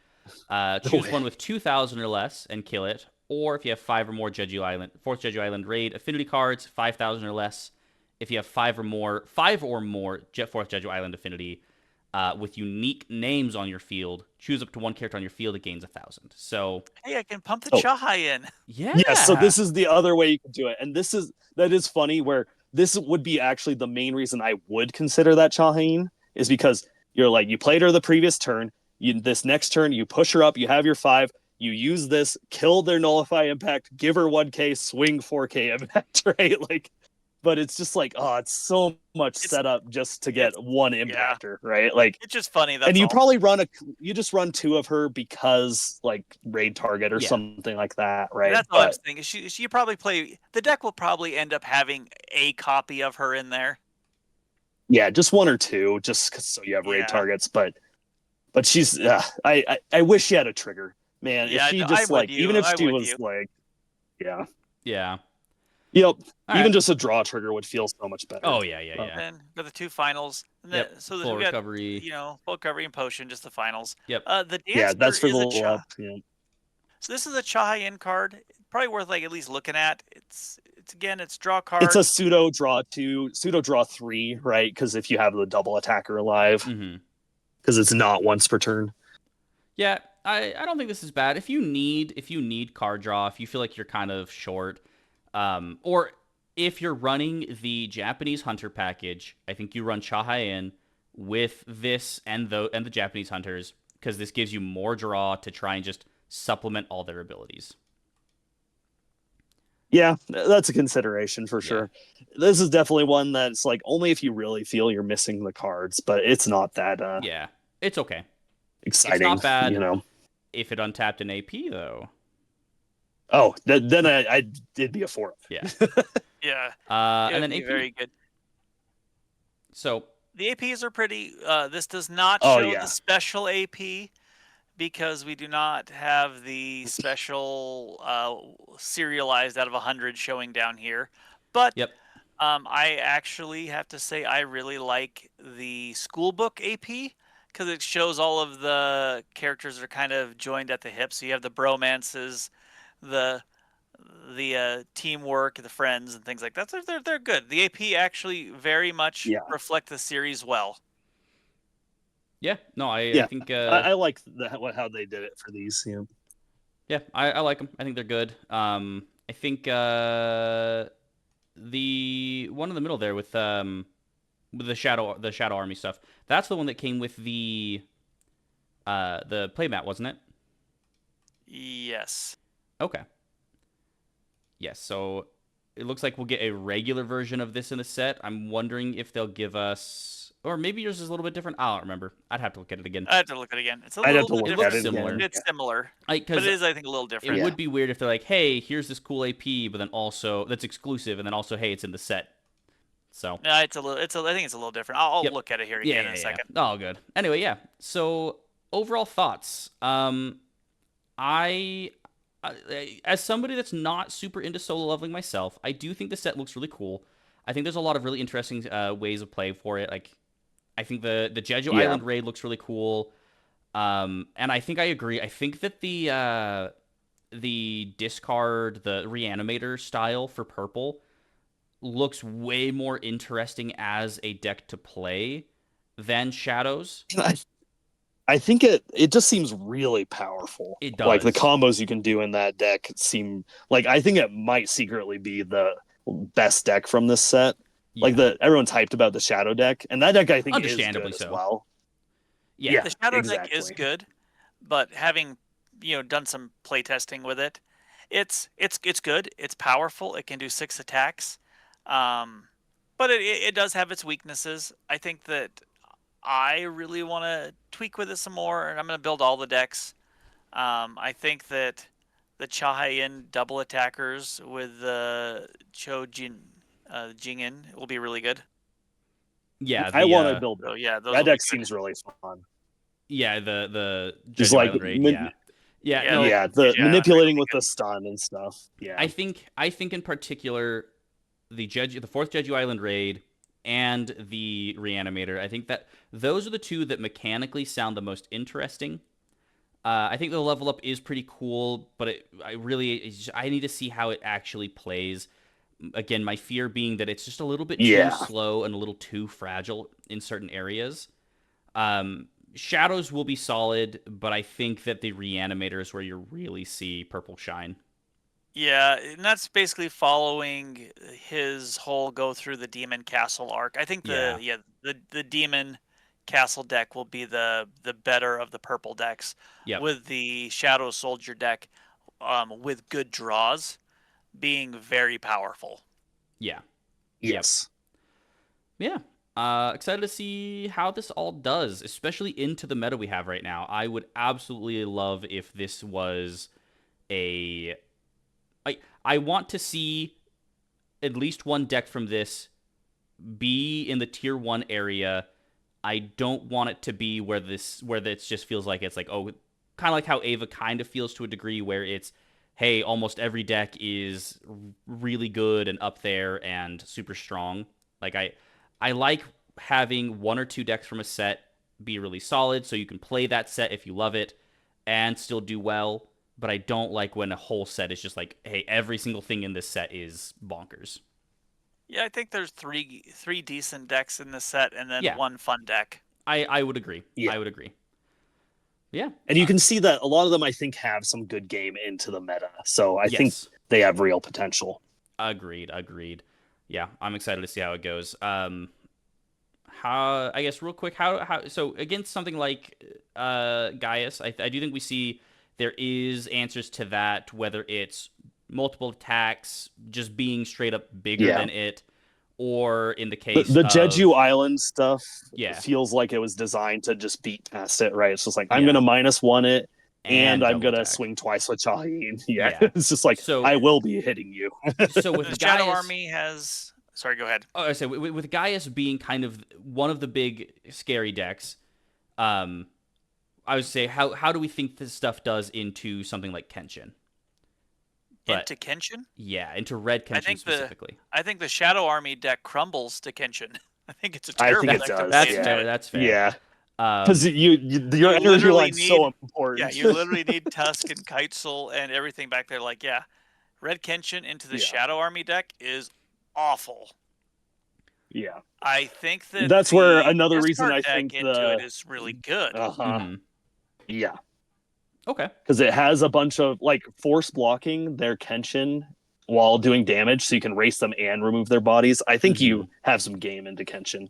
Choose one with 2,000 or less and kill it. Or if you have 5 or more 4th Jeju Island raid affinity cards, 5,000 or less. If you have 5 or more 4th Jeju Island affinity, with unique names on your field. Choose up to one character on your field. It gains 1,000. So Hey, I can pump the Oh. Chahai in. yeah. Yeah, so this is the other way you can do it. And that is funny where this would be actually the main reason I would consider that Shaheen is because you're like, you played her the previous turn. This next turn, you push her up, you have your 5, you use this, kill their nullify impact, give her 1k, swing 4k impact, right? Like, but it's just like, oh, it's so much setup just to get one impactor, right? Like, It's just funny, that's and you all. probably you just run 2 of her because like raid target or something like that, right? That's all I'm saying. She probably the deck will probably end up having a copy of her in there. Yeah, just 1 or 2, just so you have raid targets. But she's, I wish she had a trigger, man. Yeah, if she I'm just with like, you. even if I'm she with was you. like, yeah, Yeah. yep, All even right. just a draw trigger would feel so much better. Oh yeah. And got the 2 finals. And Yep. so Full we got, recovery. full recovery and potion, just the finals. Yep. The Yeah, dancer that's for is the a level up. Yeah. So this is a Chahai-In card. Probably worth like at least looking at. It's draw card. It's a pseudo draw 2, pseudo draw 3, right? Because if you have the double attacker alive, because it's not once per turn. Yeah, I don't think this is bad. If you need card draw, if you feel like you're kind of short, or if you're running the Japanese Hunter package, I think you run Chahai-In with this and the Japanese Hunters, because this gives you more draw to try and just supplement all their abilities. Yeah, that's a consideration for sure. This is definitely one that's like only if you really feel you're missing the cards, but it's not that yeah, it's okay. exciting. It's not bad, you know. If it untapped an AP though. Oh, then I did be a 4. Yeah. Yeah. And then AP. Very good. So the APs are pretty. This does not show the special AP because we do not have the special serialized out of 100 showing down here. But I actually have to say I really like the schoolbook AP because it shows all of the characters that are kind of joined at the hip. So you have the bromances, the teamwork, the friends, and things like that. They're good. The AP actually very much reflect the series well. Yeah, no, I think I like how they did it for these. Yeah, I like them. I think they're good. I think the one in the middle there with the shadow army stuff. That's the one that came with the playmat, wasn't it? Yes. Okay. Yes, so it looks like we'll get a regular version of this in the set. I'm wondering if they'll give us, or maybe yours is a little bit different. I don't remember. I'd have to look at it again. I have to look at it again. It's a little bit different. Similar. It's similar, but it is, I think, a little different. It would be weird if they're like, "Hey, here's this cool AP," but then also that's exclusive, and then also, "Hey, it's in the set." So no, I think it's a little different. I'll look at it here again in a second. Oh, good. Anyway, yeah. So overall thoughts. As somebody that's not super into solo leveling myself, I do think the set looks really cool. I think there's a lot of really interesting ways of play for it. Like, I think the Jeju Island raid looks really cool. And I think I agree. I think that the discard, the reanimator style for purple looks way more interesting as a deck to play than Shadows. I think it just seems really powerful. It does. Like the combos you can do in that deck seem like, I think it might secretly be the best deck from this set. Yeah. Like everyone's hyped about the Shadow deck, and that deck I think is good as well. Yeah, the Shadow deck is good, but having done some playtesting with it, it's good. It's powerful. It can do 6 attacks, but it does have its weaknesses. I think that I really want to tweak with it some more, and I'm going to build all the decks. I think that the Chahai-In double attackers with the Jingin will be really good. Yeah, I want to build it. So, yeah, that deck seems really fun. Yeah, the just like raid, manipulating with the stun and stuff. Yeah, I think in particular the 4th Jeju Island raid and the reanimator. I think that those are the two that mechanically sound the most interesting. I think the level up is pretty cool, but I need to see how it actually plays. Again, my fear being that it's just a little bit too slow and a little too fragile in certain areas. Shadows will be solid, but I think that the Reanimator is where you really see purple shine. Yeah, and that's basically following his whole go through the Demon Castle arc. I think Yeah. the Demon Castle deck will be the better of the purple decks, Yep. with the Shadow Soldier deck with good draws being very powerful. Yeah. Yes. Yeah. Excited to see how this all does, especially into the meta we have right now. I would absolutely love if this was a. I want to see at least one deck from this be in the tier 1 area. I don't want it to be where this just feels like it's like, oh, kind of like how Ava kind of feels to a degree, where it's, hey, almost every deck is really good and up there and super strong. Like I like having one or two decks from a set be really solid, so you can play that set if you love it and still do well. But I don't like when a whole set is just like, hey, every single thing in this set is bonkers. Yeah, I think there's three decent decks in the set, and then Yeah, one fun deck. I would agree. Yeah. I would agree. Yeah. And you can see that a lot of them, I think, have some good game into the meta. So I think Yes. they have real potential. Agreed. Yeah, I'm excited to see how it goes. How, I guess real quick, how so against something like Gaius, I do think we see there is answers to that, whether it's multiple attacks, just being straight up bigger Yeah. than it, or in the The, case the of Jeju Island stuff Yeah. feels like it was designed to just beat past it, right? It's just like, I'm Yeah. going to -1 it, and I'm double going to attack. swing twice with Shaheen. Yeah. Yeah. It's just like, So I will be hitting you. so with The Gaius, Shadow Army has. Sorry, go ahead. I say with Gaius being kind of one of the big scary decks, I would say how do we think this stuff does into something like Kenshin? But Into Kenshin? yeah, into red Kenshin specifically. I think the Shadow Army deck crumbles to Kenshin. I think it's a I terrible think it deck to does. play That's into fair. it. That's fair. Yeah. Um, Because your energy literally line's so Yeah, important. you literally need Tusk and Kite Soul and everything back there. Like, yeah, red Kenshin into the Yeah. Shadow Army deck is awful. Yeah. I think that That's where the another reason discard I deck think into it is really good. mhm. Yeah. Okay. Because it has a bunch of like force blocking their Kenshin while doing damage, so you can race them and remove their bodies. I think you have some game into Kenshin.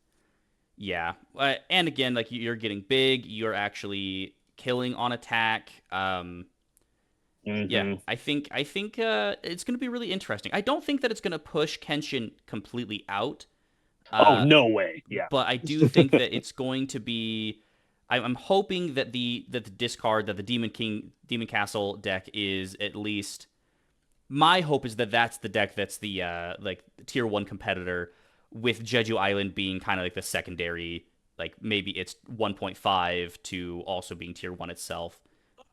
Yeah, and again, like you're getting big, you're actually killing on attack. Yeah, I think it's going to be really interesting. I don't think that it's going to push Kenshin completely out. Oh, no way. Yeah. But I do think that it's going to be. I'm hoping that the discard, that the Demon Castle deck is at least. My hope is that that's the deck that's the like tier 1 competitor, with Jeju Island being kind of like the secondary, like maybe it's 1.5 to also being tier 1 itself.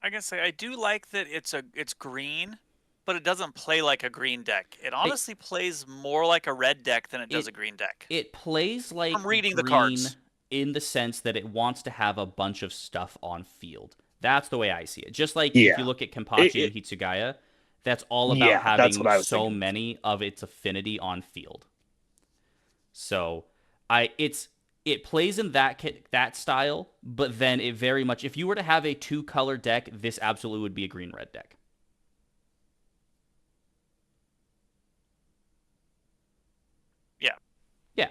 I can say I do like that it's green, but it doesn't play like a green deck. It honestly plays more like a red deck than it does a green deck. It plays like I'm reading the green cards. in the sense that it wants to have a bunch of stuff on field. That's the way I see it. Just like Yeah. if you look at Kenpachi and Hitsugaya, that's all about that's what I having was so thinking. many of its affinity on field. So it plays in that style, but then it very much, if you were to have a 2-color deck, this absolutely would be a green-red deck. Yeah. Yeah.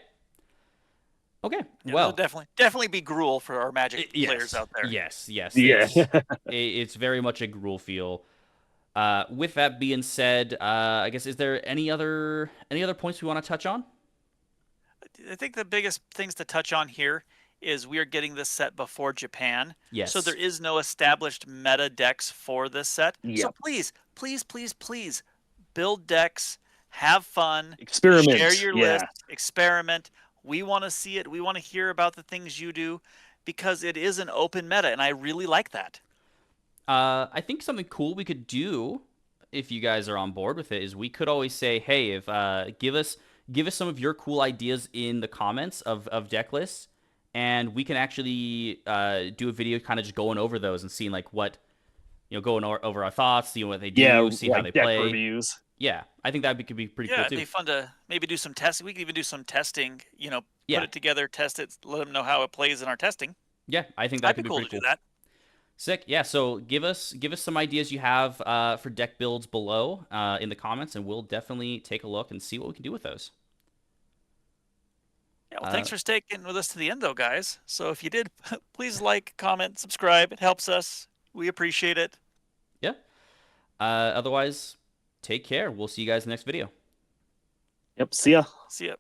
Okay. Yeah, well, definitely be Gruul for our Magic players out there. Yes. Yeah. It's very much a Gruul feel. With that being said, I guess, is there any other points we want to touch on? I think the biggest things to touch on here is we are getting this set before Japan. Yes. So there is no established meta decks for this set. So Yep. please build decks, have fun, Experiment. share your Yeah. list, experiment. We want to see it. We want to hear about the things you do, because it is an open meta, and I really like that. I think something cool we could do, if you guys are on board with it, is we could always say, hey, if give us some of your cool ideas in the comments of deck lists, and we can actually do a video kind of just going over those and seeing like what, going over our thoughts, seeing what they do, see like how they deck play. reviews. Yeah, I think could be pretty cool Yeah, too. it'd be fun to maybe do some testing. We could even do some testing, Yeah. put it together, test it, let them know how it plays in our testing. Yeah, I think that That'd could be be cool pretty to do cool. that. Sick. Yeah. So give us some ideas you have for deck builds below in the comments, and we'll definitely take a look and see what we can do with those. Yeah, well, thanks for sticking with us to the end, though, guys. So if you did, please like, comment, subscribe. It helps us. We appreciate it. Yeah. Otherwise, take care. We'll see you guys in the next video. Yep. See ya. See ya.